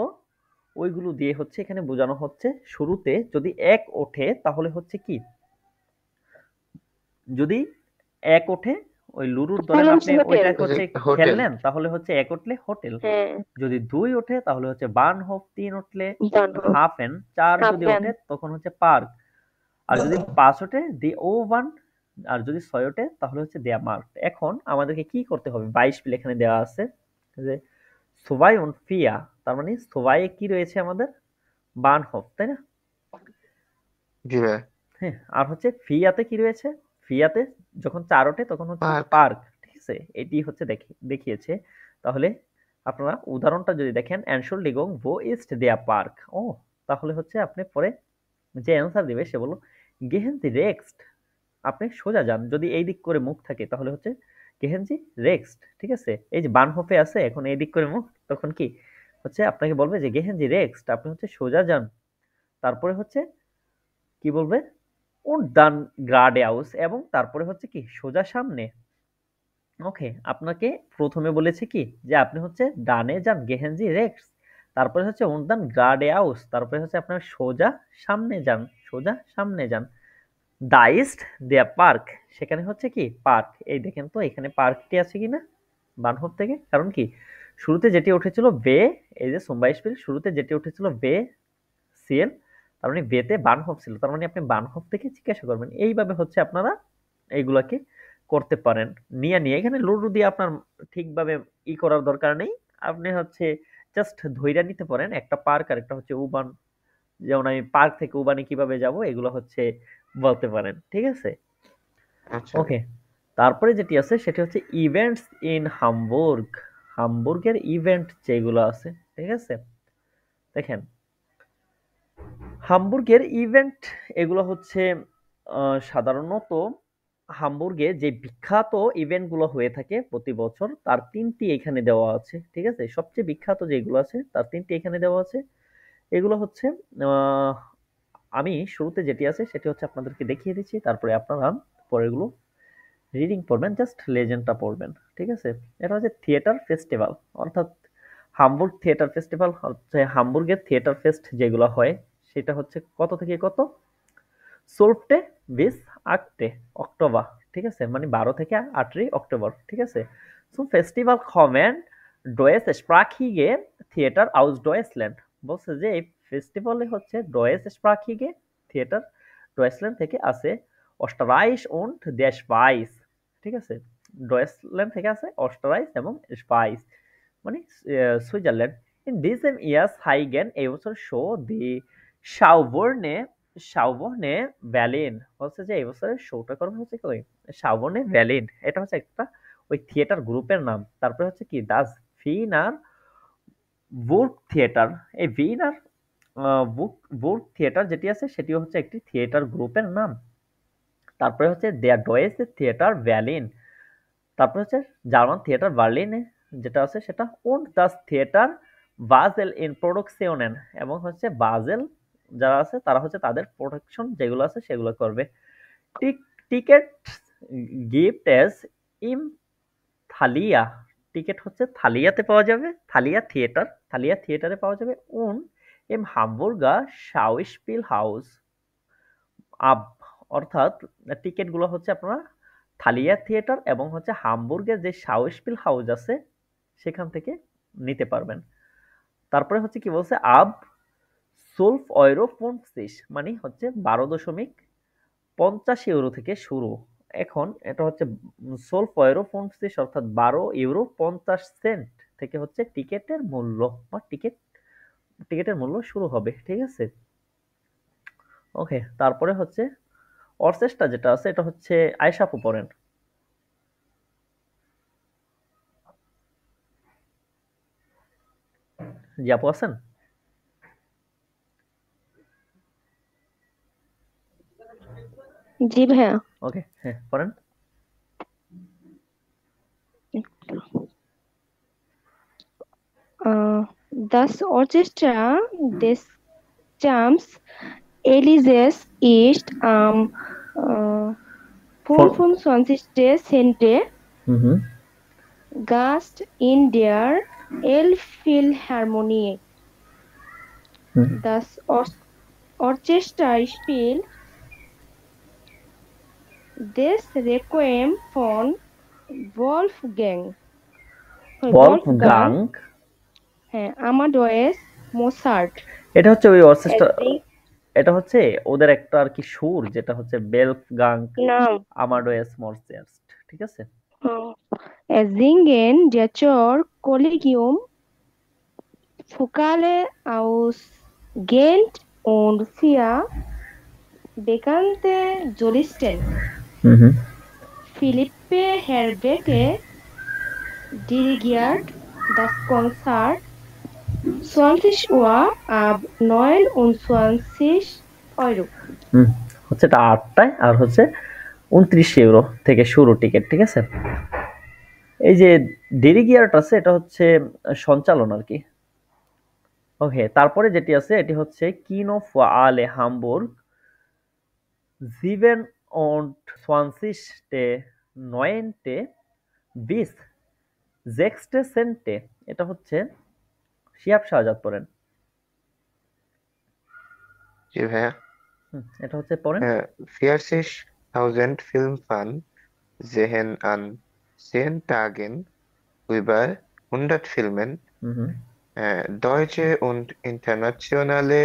ওইগুলো দিয়ে হচ্ছে এখানে বোঝানো হচ্ছে শুরুতে যদি ১ ওঠে তাহলে হচ্ছে কি, যদি ১ ওঠে ওই লুরুর ধরেন তাহলে আপনি হচ্ছে হোটেল। ওইটা ওই যে হচ্ছে হোটেল। খেললেন তাহলে হচ্ছে ১ উঠলে হোটেল। হ্যাঁ, যদি ২ ওঠে তাহলে হচ্ছে বার্নহোফ, ৩ উঠলে বানহোফ, হাফেন, ৪ যদি হাফেন। ওঠে তখন হচ্ছে পার্ক। আর যদি ৫ ওঠে দি ওভান, আর যদি ৬ ওঠে তাহলে হচ্ছে দেয়া মার্ক। এখন আমাদেরকে কি করতে হবে? বাইশপিল এখানে দেওয়া আছে যে সোভাই und ফিয়া, তার মানে সোভাইয়ে কি রয়েছে আমাদের? বার্নহোফ, তাই না? জি ভাইয়া, হ্যাঁ, আর হচ্ছে ফিয়াতে কি রয়েছে? ফিয়াতে যখন ৪ ওঠে তখন হচ্ছে পার্ক। পার্ক, ঠিক আছে? এটি হচ্ছে দেখিয়েছে। তাহলে আপনারা উদাহরণটা যদি দেখেন, Entschuldigung, wo ist der Park? ও, তাহলে হচ্ছে আপনি পরে যে অ্যান্সার দিবে সে বলল gehen Sie rechts, আপনি সোজা যান। যদি এই দিক করে মুখ থাকে তাহলে হচ্ছে gehen Sie rechts, ঠিক আছে? এই যে বানহোফে আছে এখন এই দিক করে মুখ, তখন কি হচ্ছে আপনাকে বলবে যে gehen Sie rechts, আপনি হচ্ছে সোজা যান। তারপরে হচ্ছে কি বলবে? und dann geradeaus, এবং তারপরে হচ্ছে কি সোজা সামনে। ওকে, আপনাকে প্রথমে বলেছে কি যে আপনি হচ্ছে ডানে যান, gehen Sie rechts, তারপরে হচ্ছে und dann geradeaus, তারপরে হচ্ছে আপনার সোজা সামনে যান, সোজা সামনে যান। দা ইস্ট দেয়া পার্ক, সেখানে হচ্ছে কি পার্ক। এই দেখেন তো এখানে পার্কটি আছে কিনা বানহোফ থেকে, কারণ কি শুরুতে যেটি উঠেছিল বে, এই যে সোমবাইশপিল শুরুতে যেটি উঠেছিল বে সিএল, তার মানে বেতে বানহোফ ছিল, তার মানে আপনি বানহোফ থেকে জিজ্ঞাসা করবেন। এইভাবে হচ্ছে আপনারা এইগুলাকে করতে পারেন। নিয়ে এখানে লুডু দিয়ে আপনার ঠিকভাবে করার দরকার নেই, আপনি হচ্ছে জাস্ট ধইরা নিতে পারেন একটা পার্ক আর একটা হচ্ছে উবান, যেমন আমি পার্ক থেকে উবানি কিভাবে যাব, এগুলো হচ্ছে বলতে পারেন। ঠিক আছে, আচ্ছা ওকে। তারপরে যেটি আছে সেটি হচ্ছে ইভেন্টস ইন হামবুর্গ। হামবুর্গের ইভেন্ট যেগুলো আছে, ঠিক আছে, দেখেন হামবুর্গের ইভেন্ট এগুলো হচ্ছে সাধারণত হামবুর্গে যে বিখ্যাত ইভেন্টগুলো হয়ে থাকে প্রতি বছর তার ৩টি এখানে দেওয়া আছে। ঠিক আছে, সবচেয়ে বিখ্যাত যেগুলো আছে তার ৩টি এখানে দেওয়া আছে। এগুলো হচ্ছে আহ, আমি শুরুতে যেটি আছে সেটি হচ্ছে আপনাদেরকে দেখিয়ে দিচ্ছি, তারপরে আপনারা পরেরগুলো রিডিং পড়বেন, জাস্ট লেজেন্ডটা পড়বেন। ঠিক আছে, এটা হচ্ছে থিয়েটার ফেস্টিভ্যাল, অর্থাৎ হামবুর্গ থিয়েটার ফেস্টিভ্যাল হচ্ছে হামবুর্গের থিয়েটার ফেস্ট যেগুলো হয় সেটা হচ্ছে কত থেকে কত, 12 bis 8 অক্টোবর। ঠিক আছে, মানে 12 থেকে 8 অক্টোবর। ঠিক আছে, সো ফেস্টিভ্যাল কমেন ডয়েস স্প্রাখিগে থিয়েটার আউস ডয়েসল্যান্ড, বলছে যে এই ফেস্টিভ্যালে হচ্ছে ডয়েস স্প্রাখিগে থিয়েটার ডয়েসল্যান্ড থেকে আছে অস্টারাইশ und der Schweiz। ঠিক আছে, ডয়েসল্যান্ড থেকে আছে অস্টারাইশ এবং স্পাইস, মানে সুইজারল্যান্ড। ইন দিসেম ইয়ার্স হাইগেন এই বছর শো দি শাওবর্নে শাওবর্নে ভ্যালিন, হচ্ছে যে এই বছরের শোটা করা হচ্ছে কই শাওবর্নে ভ্যালিন, এটা হচ্ছে একটা ওই থিয়েটার গ্রুপের নাম। তারপরে হচ্ছে কি দাস ভিনার বুর্গ থিয়েটার, এই ভিনার বুর্গ থিয়েটার যেটি আছে সেটি হচ্ছে একটি থিয়েটার গ্রুপের নাম। তারপরে হচ্ছে দেয়ার ডয়েস থিয়েটার ভ্যালিন, তারপরে হচ্ছে জার্মান থিয়েটার বার্লিনে যেটা আছে সেটা und das থিয়েটার বাজেল ইন প্রোডাকশনের, এবং হচ্ছে বাজেল যারা আছে তারা হচ্ছে তাদের প্রোডাকশন যেগুলো আছে সেগুলো করবে। টিকেট গিফট এস ইম থালিয়া, টিকেট হচ্ছে থালিয়াতে পাওয়া যাবে, থালিয়া থিয়েটারে পাওয়া যাবে। und im Hamburger Schauspielhaus আব, অর্থাৎ টিকিট গুলো হচ্ছে আপনারা থালিয়া থিয়েটার এবং হচ্ছে হামবুর্গের যে শাউস্পিল হাউস আছে সেখান থেকে নিতে পারবেন। তারপরে হচ্ছে কি বলছে আব 12,50 মানে হচ্ছে 12.50 ইউরো থেকে শুরু। এখন এটা হচ্ছে 12,50 অর্থাৎ 12 ইউরো 50 সেন্ট থেকে হচ্ছে টিকেটের মূল্য বা টিকেটের মূল্য শুরু হবে। ঠিক আছে, ওকে। তারপরে হচ্ছে অর্চেস্ট্রা যেটা আছে এটা হচ্ছে আয়েশা আপু পড়েন। জি আপু আছেন? জি ভাইয়া। ওকে, হ্যাঁ পড়েন। Das Orchestra des Champs Elysees ist am 25. Hmm Gast in der Elbphilharmonie. Hmm Das Orchester spielt des Requiem von Wolfgang wolfgang Amadeus Mozart. এটা হচ্ছে ওই অর্চেস্ট্রা, Sing- এটা হচ্ছে ওদের একটা আর কি সুর যেটা হচ্ছে বেলফগাং নাম আমাডোয়াস মর্সেস্ট। ঠিক আছে, Singen der Chor Collegium Vocale aus Gent und vier bekannte Solisten. হুম Philippe Herbecke dirigiert das Konzert 20 Uhr ab 29 Euro. হুম হচ্ছে এটা 8টায় আর হচ্ছে 29 ইউরো থেকে শুরু টিকিট। ঠিক আছে, এই যে ডিরিগিয়ার্ট আছে এটা হচ্ছে সঞ্চালন আর কি। ওকে, তারপরে যেটি আছে এটি হচ্ছে কিনো আলে হামবুর্গ 27 bis 6. এটা হচ্ছে শিহাব শাহজাদ পড়েন। জি ভাইয়া এটা হচ্ছে পড়েন। 40.000 Filmfan sehen an 10 Tagen über 100 Filmen hmm deutsche und internationale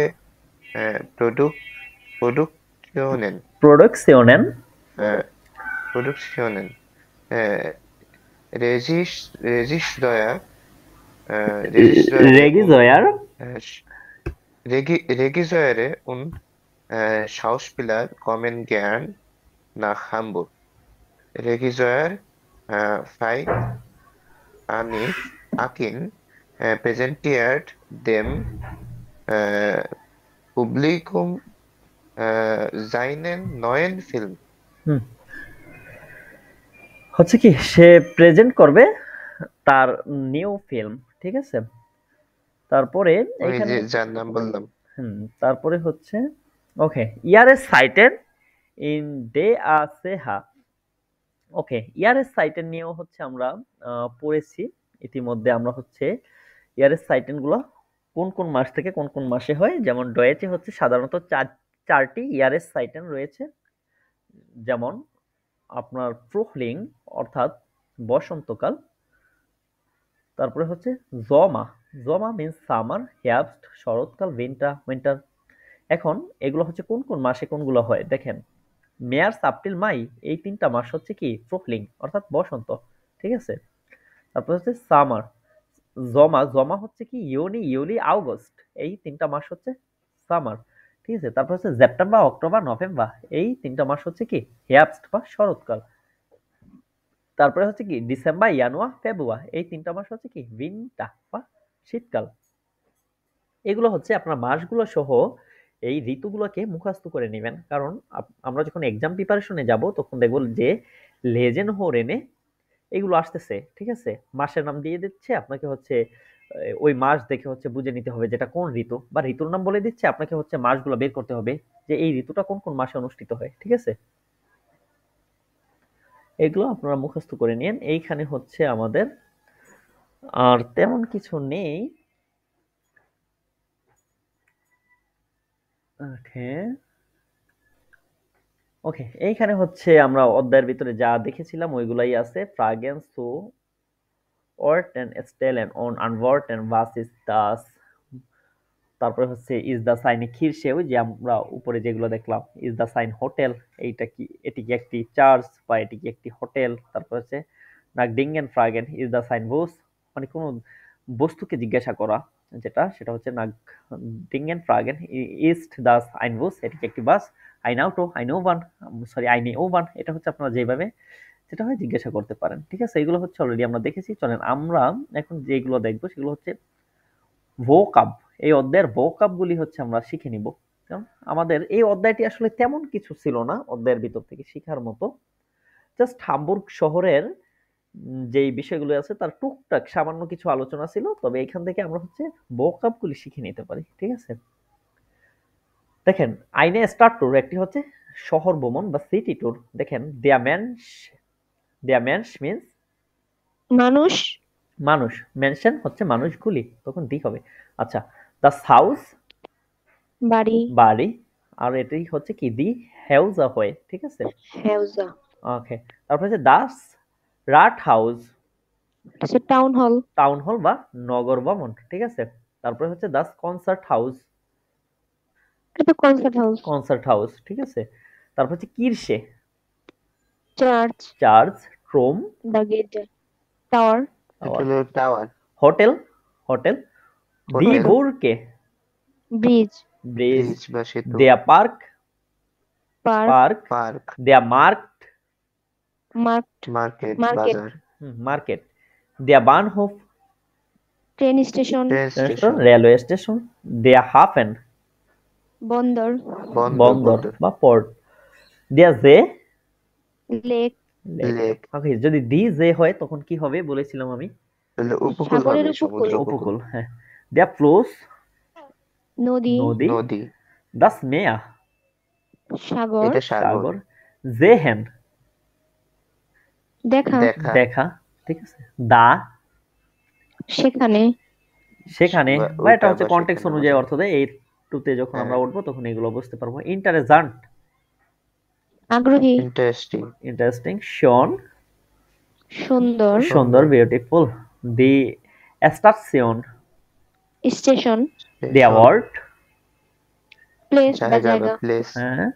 Produktionen প্রোডাকশনের Produktionen Regisseur রেগি জয়ার Regisseure und Schauspieler kommen gern nach Hamburg. Regisseur Veit Akin präsentiert dem äh, Publikum seinen neuen Film. হুম হচ্ছে কি সে প্রেজেন্ট করবে তার new film, ঠিক আছে। তারপরে ওই এখানে যে যার নাম বললাম। তারপরে হচ্ছে ওকে ইয়ার এ সাইটেড ইন ডে আ সেহা। ওকে ইয়ারের সাইটেন নিয়েও হচ্ছে আমরা পড়েছি ইতিমধ্যে। আমরা হচ্ছে ইয়ারের সাইটেন গুলো কোন কোন মাস থেকে কোন কোন মাসে হয়, যেমন ডয়েচে হচ্ছে সাধারণত চারটি ইয়ারের সাইটেন রয়েছে, যেমন আপনার ফ্রুহলিং অর্থাৎ বসন্তকাল, তারপরে হচ্ছে জমা, জমা মিন্স সামার, হেয়াবস্ট শরৎকাল, উইন্টার। এখন এগুলো হচ্ছে কোন কোন মাসে কোনগুলো হয় দেখেন, মেয়ার্স এপ্রিল মাই এই তিনটা মাস হচ্ছে কি ফ্রুহলিং অর্থাৎ বসন্ত, ঠিক আছে। তারপর হচ্ছে সামার, জমা, জমা হচ্ছে কি ইউলি আগস্ট এই তিনটা মাস হচ্ছে সামার, ঠিক আছে। তারপর হচ্ছে সেপ্টেম্বর অক্টোবর নভেম্বর এই তিনটা মাস হচ্ছে কি হেয়াবস্ট বা শরৎকাল। তারপরে হচ্ছে কি ডিসেম্বর জানুয়ার ফেব্রুয়ারি এই তিনটা মাস হচ্ছে কি উইন্টার বা শীতকাল। এগুলো হচ্ছে আপনার মাসগুলো সহ এই ঋতুগুলোকে মুখস্থ করে নেবেন, কারণ আমরা যখন এক্সাম প্রিপারেশনে যাব তখন দেখব যে লেজেন্ড হো রেনে এগুলো আসতেছে, ঠিক আছে। মাসের নাম দিয়ে দিচ্ছে আপনাকে, হচ্ছে ওই মাস দেখে হচ্ছে বুঝে নিতে হবে যেটা কোন ঋতু, বা ঋতুর নাম বলে দিচ্ছে আপনাকে, হচ্ছে মাসগুলো বের করতে হবে যে এই ঋতুটা কোন কোন মাসে অনুষ্ঠিত হয়, ঠিক আছে। এগুলো আপনারা মুখস্থ করে নিন। এইখানে হচ্ছে আমাদের আর তেমন কিছু নেই। ওকে ওকে এইখানে হচ্ছে আমরা অধ্যায়ের ভিতরে যা দেখেছিলাম ওইগুলাই আছে। ফ্রাগ্রেন্স two Orten stellen und antworten was ist das, তারপরে হচ্ছে ইজ দা সাইন খিরসে, ওই যে আমরা উপরে যেগুলো দেখলাম, ইজ দা সাইন হোটেল, এইটা কি, এটি কি একটি চার্চ বা এটি কি একটি হোটেল। তারপর হচ্ছে নাক ডিঙ্গেন ফ্রাগেন ইজ দা সাইন বুস, মানে কোনো বস্তুকে জিজ্ঞাসা করা যেটা, সেটা হচ্ছে নাক ডিঙ্গেন ফ্রাগেন ইস্ট দা সাইন বুস, এটি কি একটি বাস। আই নাও টো আই নো ওয়ান, সরি আই নো ওয়ান, এটা হচ্ছে আপনারা যেভাবে যেটা হয় জিজ্ঞাসা করতে পারেন, ঠিক আছে। এগুলো হচ্ছে অলরেডি আমরা দেখেছি। চলেন আমরা এখন যেগুলো দেখবো সেগুলো হচ্ছে ভোকাব। এই অধ্যায়ের ভোকাব গুলি হচ্ছে আমরা শিখে নিব, কারণ আমাদের এই অধ্যায়টি আসলে তেমন কিছু ছিল না অধ্যায়ের ভিতর থেকে শিখার মতো। জাস্ট হামবুর্গ শহরের যেই বিষয়গুলো আছে তার টুকটাক সামান্য কিছু আলোচনা ছিল, তবে এখান থেকে আমরা হচ্ছে ভোকাব গুলি শিখে নিতে পারি, ঠিক আছে। দেখেন আইনে স্টার্ট ট্যুর একটি হচ্ছে শহর ভ্রমণ বা সিটি ট্যুর। দেখেন দেয়া মেন্স মিন্স মানুষ, মানুষ, মেনশন হচ্ছে মানুষগুলি, তখন দি হবে। আচ্ছা, দ্য হাউস বাড়ি, বাড়ি, আর এটাই হচ্ছে কি দি হেউজা হয়, ঠিক আছে। হেউজা, ওকে, তারপর হচ্ছে দাস রাট হাউস, হচ্ছে টাউন হল, টাউন হল বা নগর ভবন, ঠিক আছে। তারপরে হচ্ছে দাস কনসার্ট হাউস, এটা কনসার্ট হাউস, কনসার্ট হাউস, ঠিক আছে। তারপর হচ্ছে কিরসে চার্চ, চার্চ, ট্রোম দ্য গেট, টাওয়ার, এটা হলো টাওয়ার, হোটেল হোটেল, দি হোটেল, বুরকে ব্রিজ, ব্রিজ, ব্রিজ বা সেতু, দেয়া পার্ক পার্ক, পার্ক, পার্ক, দেয়া মার্কট মার্কেট, মার্কেট, বাজার, মার্কেট, দেয়া বানহোফ train station, train station, railway station, দেয়া হাফেন বন্দর, বন্দর বা পোর্ট, দেয়া জে লেক, লেক, ওকে। যদি দি জে হয় তখন কি হবে বলেছিলাম আমি, হলো উপকূল সাগরের হবে, উপকূল, সমুদ্র উপকূল। হ্যাঁ, দেয়া ফ্লোস নদী, নদী, নদী, দাস মেয়া সাগর, এটা সাগর, সাগর, জেহেন দেখা, দেখা, দেখা, ঠিক আছে। দা সেখানে, সেখানে, বা বা এটা ওইটা হচ্ছে বা কনটেক্সট সেখানে অনুযায়ী বোঝায়। অর্থ দেয়। এই টুতে যখন আমরা হ্যাঁ, উঠবো তখন এগুলো বুঝতে পারবো। ইন্টারেস্টেন্ট আগ্রহী, ইন্টারেস্টিং, ইন্টারেস্টিং, শন সুন্দর, সুন্দর, beautiful, the station, station, the award, place বা জায়গা বা জায়গা, প্লেস, হ্যাঁ,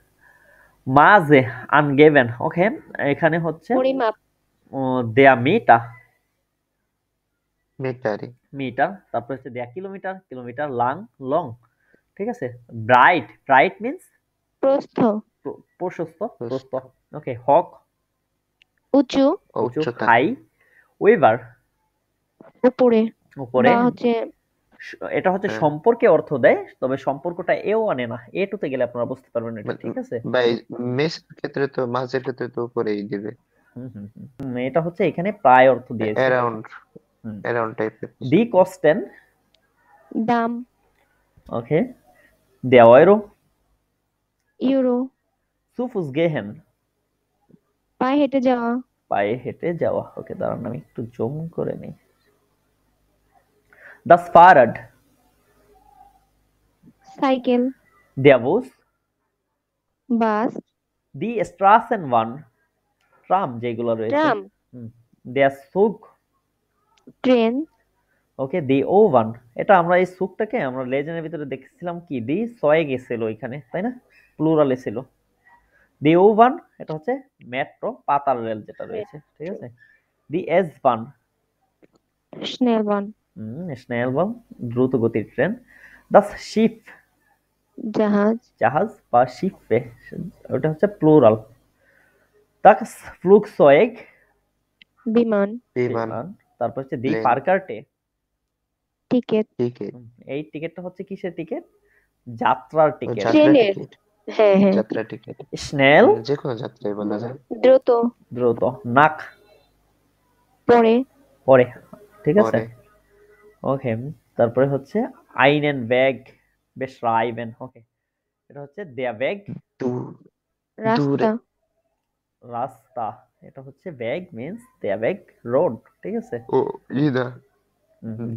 মাঝে আনগেভেন, ওকে। এখানে হচ্ছে পরিমাপ, দেয়া মিটার মিটারে, মিটার, তারপর হচ্ছে দেয়া কিলোমিটার কিলোমিটার, লং, ঠিক আছে। ব্রাইট, ব্রাইট মিন্স প্রস্থ, প্রশস্ত, প্রস্থ। ওকে, হক উঁচু, উঁচু, উচ্চতা। হাই। ওয়েভার উপরে উপরে। বা হচ্ছে এটা হচ্ছে হ্যাঁ। সম্পর্কে অর্থ দেয়, তবে সম্পর্কটা এও আনে না, এ টুতে গেলে আপনারা বুঝতে পারবেন এটা, ঠিক আছে। ভাই মেসের ক্ষেত্রে তো, মাঝের ক্ষেত্রে তো উপরেই দিবে। এটা হচ্ছে এখানে প্রায় অর্থ দিয়েছে। অ্যারাউন্ড হুম। অ্যারাউন্ড টাইপের। দি কস্টেন, দাম, ওকে। Der Euro, euro, zu Fuß gehen, পায়ে হেঁটে যাওয়া, পায়ে হেঁটে যাওয়া। ওকে, দাঁড়ান আমি একটু জুম করে নিই। Das Fahrrad, cycle, der Bus, বাস, die Straßenbahn, ট্রাম যেগুলো রয়েছে। ট্রাম, Der Zug, ট্রেন, ওকে। দি ওভান, এটা আমরা এই সুকটাকে আমরা লেজেন্ডের ভিতরে দেখেছিলাম কি দি সয়ে গেছিল ওইখানে, তাই না, প্লুরালে ছিল। দি ওভান এটা হচ্ছে মেট্রো, পাতাল রেল যেটা রয়েছে, ঠিক আছে। দি এস বান, স্নেলবান, স্নেলবান দ্রুত গতির ট্রেন। দাস শিপ, জাহাজ, জাহাজ বা শিপে, ওটা হচ্ছে প্লুরাল। দাস ফ্লুগজয়েগ, বিমান, বিমান। বিমান। তারপর হচ্ছে দি প্লেন। ফারকার্টে, টিকেট, টিকিট। এই টিকিটটা হচ্ছে কিসের টিকিট, যাত্রার টিকিট। যাত্রা ট্রেনের, টিকিট। হ্যাঁ হ্যাঁ, যাত্রা টিকিট। স্নেল যে কোনো যাত্রাই বলা যায়। দ্রুত, দ্রুত। নাক পরে, পরে, ঠিক আছে। পরে। ওকে, তারপরে হচ্ছে আইনেন ব্যাগ, বেশরাইবেন। ওকে, এটা হচ্ছে দেয়া ব্যাগ, দূর। রাস্তা, রাস্তা। এটা হচ্ছে ব্যাগ মিন্স দেয়া ব্যাগ, রোড, ঠিক আছে। ও ইদা।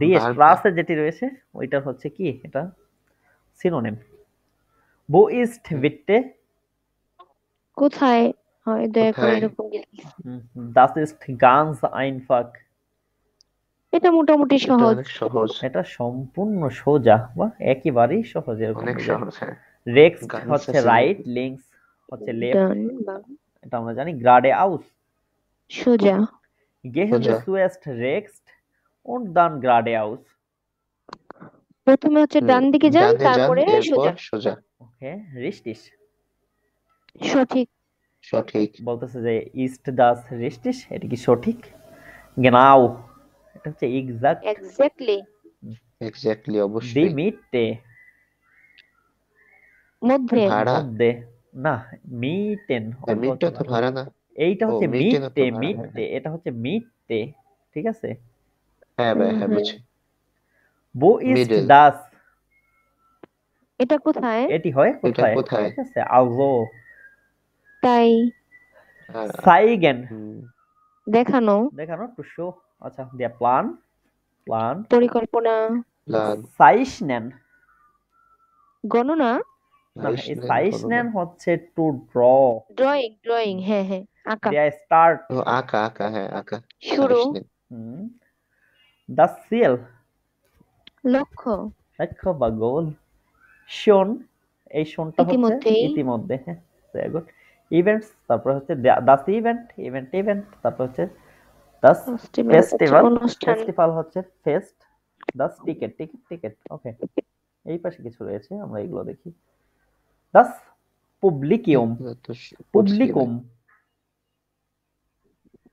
দিয়ে ভার্ব। স্ট্রাসে যেটি রয়েছে ওইটা হচ্ছে কি, এটা সিনোনিম। বো ইস্ট বিট্টে, কোথায় হয় দয়া করে কোথায়? এরকম লিখিস। দাস ইস্ট গানস আইনফাক, এটা মোটামুটি এটা সহজ। অনেক সহজ। এটা সম্পূর্ণ সোজা বা একেবারেই সহজ, এরকম অনেক বোঝায়। সহজ, হ্যাঁ। রেক্সট গান হচ্ছে শেষে রাইট, লিঙ্কস হচ্ছে লেফট, ডান বা এটা আমরা জানি। গ্রাডে আউস, সোজা, gehen সোজা। wir zuerst rechts und dann geradeaus. প্রথমে হচ্ছে ডান দিকে যান, ডানে যান, তারপরে এরপর সোজা, সোজা। ওকে, richtig. সঠিক, সঠিক। বলতেছে যে ist das richtig, এটা কি সঠিক? genau, এটা হচ্ছে exact. এক্স্যাক্টলি, এক্স্যাক্টলি, die অবশ্যই। Mitte, মধ্যে, ভাড়া। মধ্যে, না mitten অর্থ মিটটা হচ্ছে তো না। ভাড়া না। এইটা হচ্ছে মিটে না তো mitte, ভাড়া, হ্যাঁ, mitte, এটা হচ্ছে mitte, ঠিক আছে। হ্যাঁ ভাই, হ্যাঁ বুঝছি। wo ist Middle. das, এটা কোথায়, এটি হয় এটা কোথায়, কোথায়? ঠিক আছে। also তাই, zeigen, দেখানো, দেখানো, to show, আচ্ছা। der Plan, plan. পরিকল্পনা, প্লান। zeichnen, গণনা, না এই zeichnen হচ্ছে to draw, ড্রয়িং, ড্রয়িং, হ্যাঁ হ্যাঁ, আঁকা, der start, ও আঁকা, আঁকা, হ্যাঁ আঁকা। শুরু, das Ziel, লক্ষ্য, লক্ষ্য বা গোল। schon, এই শনটা হচ্ছে ইতিমধ্যেই, ইতিমধ্যে, হ্যাঁ, very good. events, তারপর হচ্ছে das event, event, তারপর হচ্ছে das festival, অনুষ্ঠান, festival হচ্ছে fest, das ticket, ticket, ওকে। এই পাশে কিছু রয়েছে, আমরা এগুলো দেখি। das Publikum, Publikum,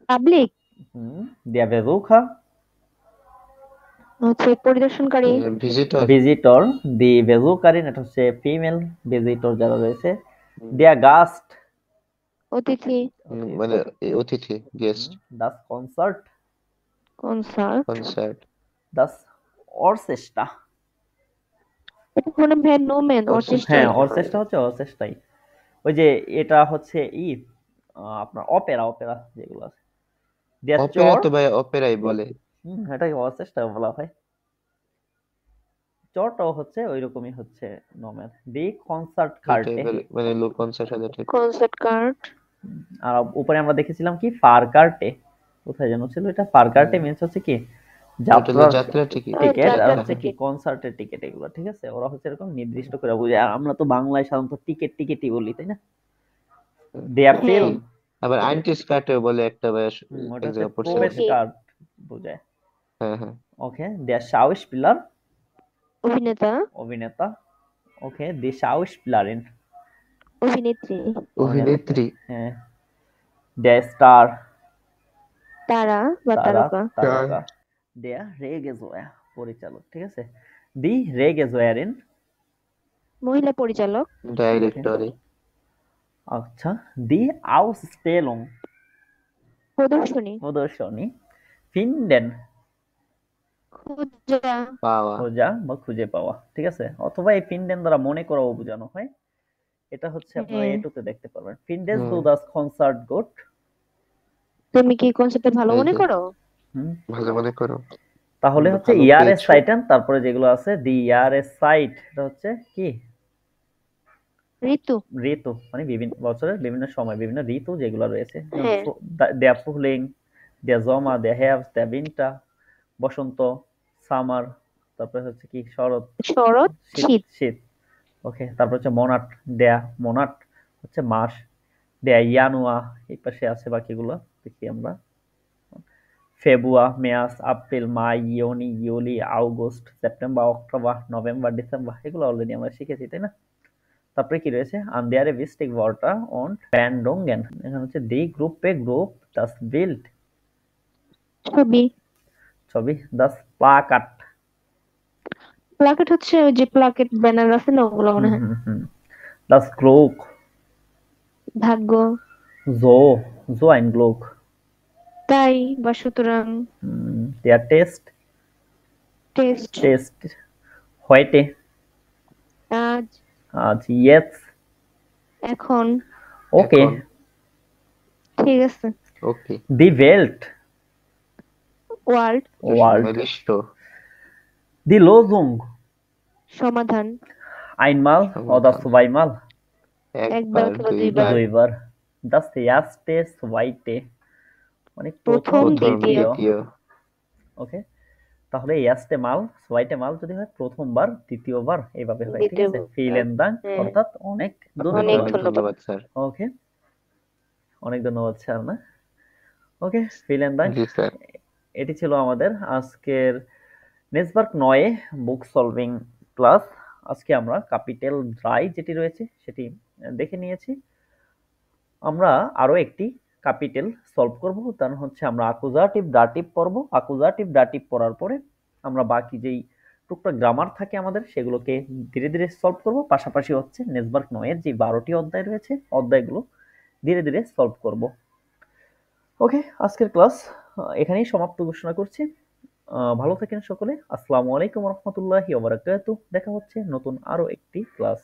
public, der Besucher, হচ্ছে পরিদর্শনকারী, ভিজিটর। ভিজিটর, দি বেজুকারিন এটা হচ্ছে ফিমেল ভিজিটর যারা রয়েছে। der Gast, অতিথি, মানে অতিথি, guest. das Concert, concert, das Orchestra, এটা কোনো ভ্যান নোমেন, অর্চেস্ট্রা, হ্যাঁ অর্কেস্ট্রা হচ্ছে অর্কেস্ট্রাই। ওই যে এটা হচ্ছে আপনার অপেরা, অপেরা যেগুলো আছে। der অপেরা Chor, তো ভাই অপেরাই বলে। এটাকে অর্কেস্ট্রা বলা হয়। চরটাও হচ্ছে ওইরকমই হচ্ছে নোমেন। দি কনসার্ট কার্টে, মানে লোক কনসার্ট হলে ঠিক। কনসার্ট কার্ড, আর উপরে আমরা দেখেছিলাম কি ফার কার্টে, কোথায় যেন ছিল এটা, ফার কার্টে মিন্স হচ্ছে কি যাত্রা টিকিট। টিকেট, আর যাত্রার হচ্ছে কি টিকিট, কনসার্টের টিকেট, এগুলো ঠিক আছে। ওরা হচ্ছে এরকম নির্দিষ্ট করে বুঝে, আর আমরা তো বাংলায় সাধারণত টিকেটই বলি, তাই না। দেয়া ফিল্ম, আবার আইনটিস কার্টেও বলে একটা ভাই, ওটা এক হচ্ছে জায়গায় পড়ছে। প্রবেশ কার্ড বোঝায়। হ্যাঁ হ্যাঁ। ওকে, দেয়া শাউসপিলার, অভিনেতা, অভিনেতা। ওকে, দি Schauspielerin, অভিনেত্রী, অভিনেত্রী, হ্যাঁ। Der Star, তারা বা তারকা, তারকা। Der Regisseur, পরিচালক, ঠিক আছে। দি Regisseurin, মহিলা পরিচালক, ডাইরেক্টরি, আচ্ছা। দি Ausstellung, প্রদর্শনী, finden, খোঁজা, পাওয়া, খোঁজা বা খুঁজে পাওয়া, ঠিক আছে। অথবা এই finden দ্বারা মনে করাও বোঝানো হয়। এটা হচ্ছে আপনারা হ্যাঁ। এটুতে দেখতে পারবেন। Findest হুম। du das Konzert gut? তুমি কি কনসেপ্টে ভালো এই মনে যে। করো? হুম। ভালো মনে করো, তাহলে হচ্ছে ভালো ইয়ার পেয়েছো। সাইটেন, তারপরে যেগুলো আছে দি ইয়ার সাইট, এটা হচ্ছে কি ঋতু, ঋতু, মানে বিভিন্ন বছরের বিভিন্ন সময় বিভিন্ন ঋতু যেগুলো রয়েছে, হ্যাঁ। দেয়ার ফুলিং, দেয়ার জমা, দেয়ার হেয়ার্স, দেয়ার উইন্টার, বসন্ত, সামার, তারপরে হচ্ছে কি শরৎ, শরৎ, শীত, শীত। ওকে, তারপর হচ্ছে মনাট, দেয়া মনাট হচ্ছে মাস, দেয়া ইয়ানুয়া, এই পাশে আছে বাকিগুলো দেখি আমরা। ফেব্রুয়া, মেয়াস, এপ্রিল, মাই, ইউনি, ইউলি, আগস্ট, সেপ্টেম্বর, অক্টোবর, নভেম্বর, ডিসেম্বর, এগুলো অলরেডি আমরা শিখেছি, তাই না? তারপরে কি রয়েছে? আন্দিয়ারে ভিস্টিক ওয়াটার অন প্যান্ডোঙ্গেন, এখানে হচ্ছে দি গ্রুপে গ্রুপ দাস বিল্ড, ছবি দাস প্লাকাট, প্লাকেট হচ্ছে ওই যে প্লাকেট ব্যানার আছে না, ওগুলো মনে হয়। দাস গ্লোক, ভাগ্য, জো, জো আইন গ্লোক, তাই বা সুতরাং, দেয়ার টেস্ট, টেস্ট, হোয়াইটে, আজ, আজ, ইয়েস, এখন, ওকে, এখন, ঠিক আছে, ওকে, দি ওয়েল্ট, ওয়ার্ল্ড, বিশ্ব, দি লোজুং, সমাধান, আইনমাল অদা সমাধান, সুবাইমাল, একবার অথবা দুইবার, দুইবার, দাস ইয়াস্টে সোয়াইটে, মানে প্রথম, দ্বিতীয়, ওকে, তাহলে ইয়াস্টে মাল, সোয়াইটে মাল যদি হয় প্রথমবার, দ্বিতীয়বার, এইভাবে হয়, ঠিক আছে। দ্বিতীয়বার। ফিলেন দাং, হ্যাঁ। অর্থাৎ অনেক অনেক ধন্যবাদ। ধন্যবাদ স্যার। ওকে, অনেক ধন্যবাদ স্যার, না? ওকে, ফিলেন দাং। জি স্যার। এটি ছিল আমাদের আজকের নেসবার্গ 9 বুক সলভিং ক্লাস। আজকে আমরা ক্যাপিটাল ড্রাই যেটি রয়েছে সেটি দেখে নিয়েছি। আমরা আরো একটি ক্যাপিটাল সলভ করব, তার হচ্ছে আমরা অ্যাকুজাটিভ ডাটিভ পড়ব। অ্যাকুজাটিভ ডাটিভ পড়ার পরে আমরা বাকি যেই টুকটাক গ্রামার থাকে আমাদের সেগুলোকে ধীরে ধীরে সলভ করব। পাশাপাশি হচ্ছে নেসবার্গ 9 এর যে 12টি অধ্যায় রয়েছে অধ্যায়গুলো ধীরে ধীরে সলভ করব। ওকে, আজকের ক্লাস এখানেই সমাপ্ত ঘোষণা করছি। ভালো থাকেন সকলে। আসসালামু আলাইকুম রহমতুল্লাহি ওয়া বারাকাতুহু। দেখা হচ্ছে নতুন আরো একটি ক্লাস।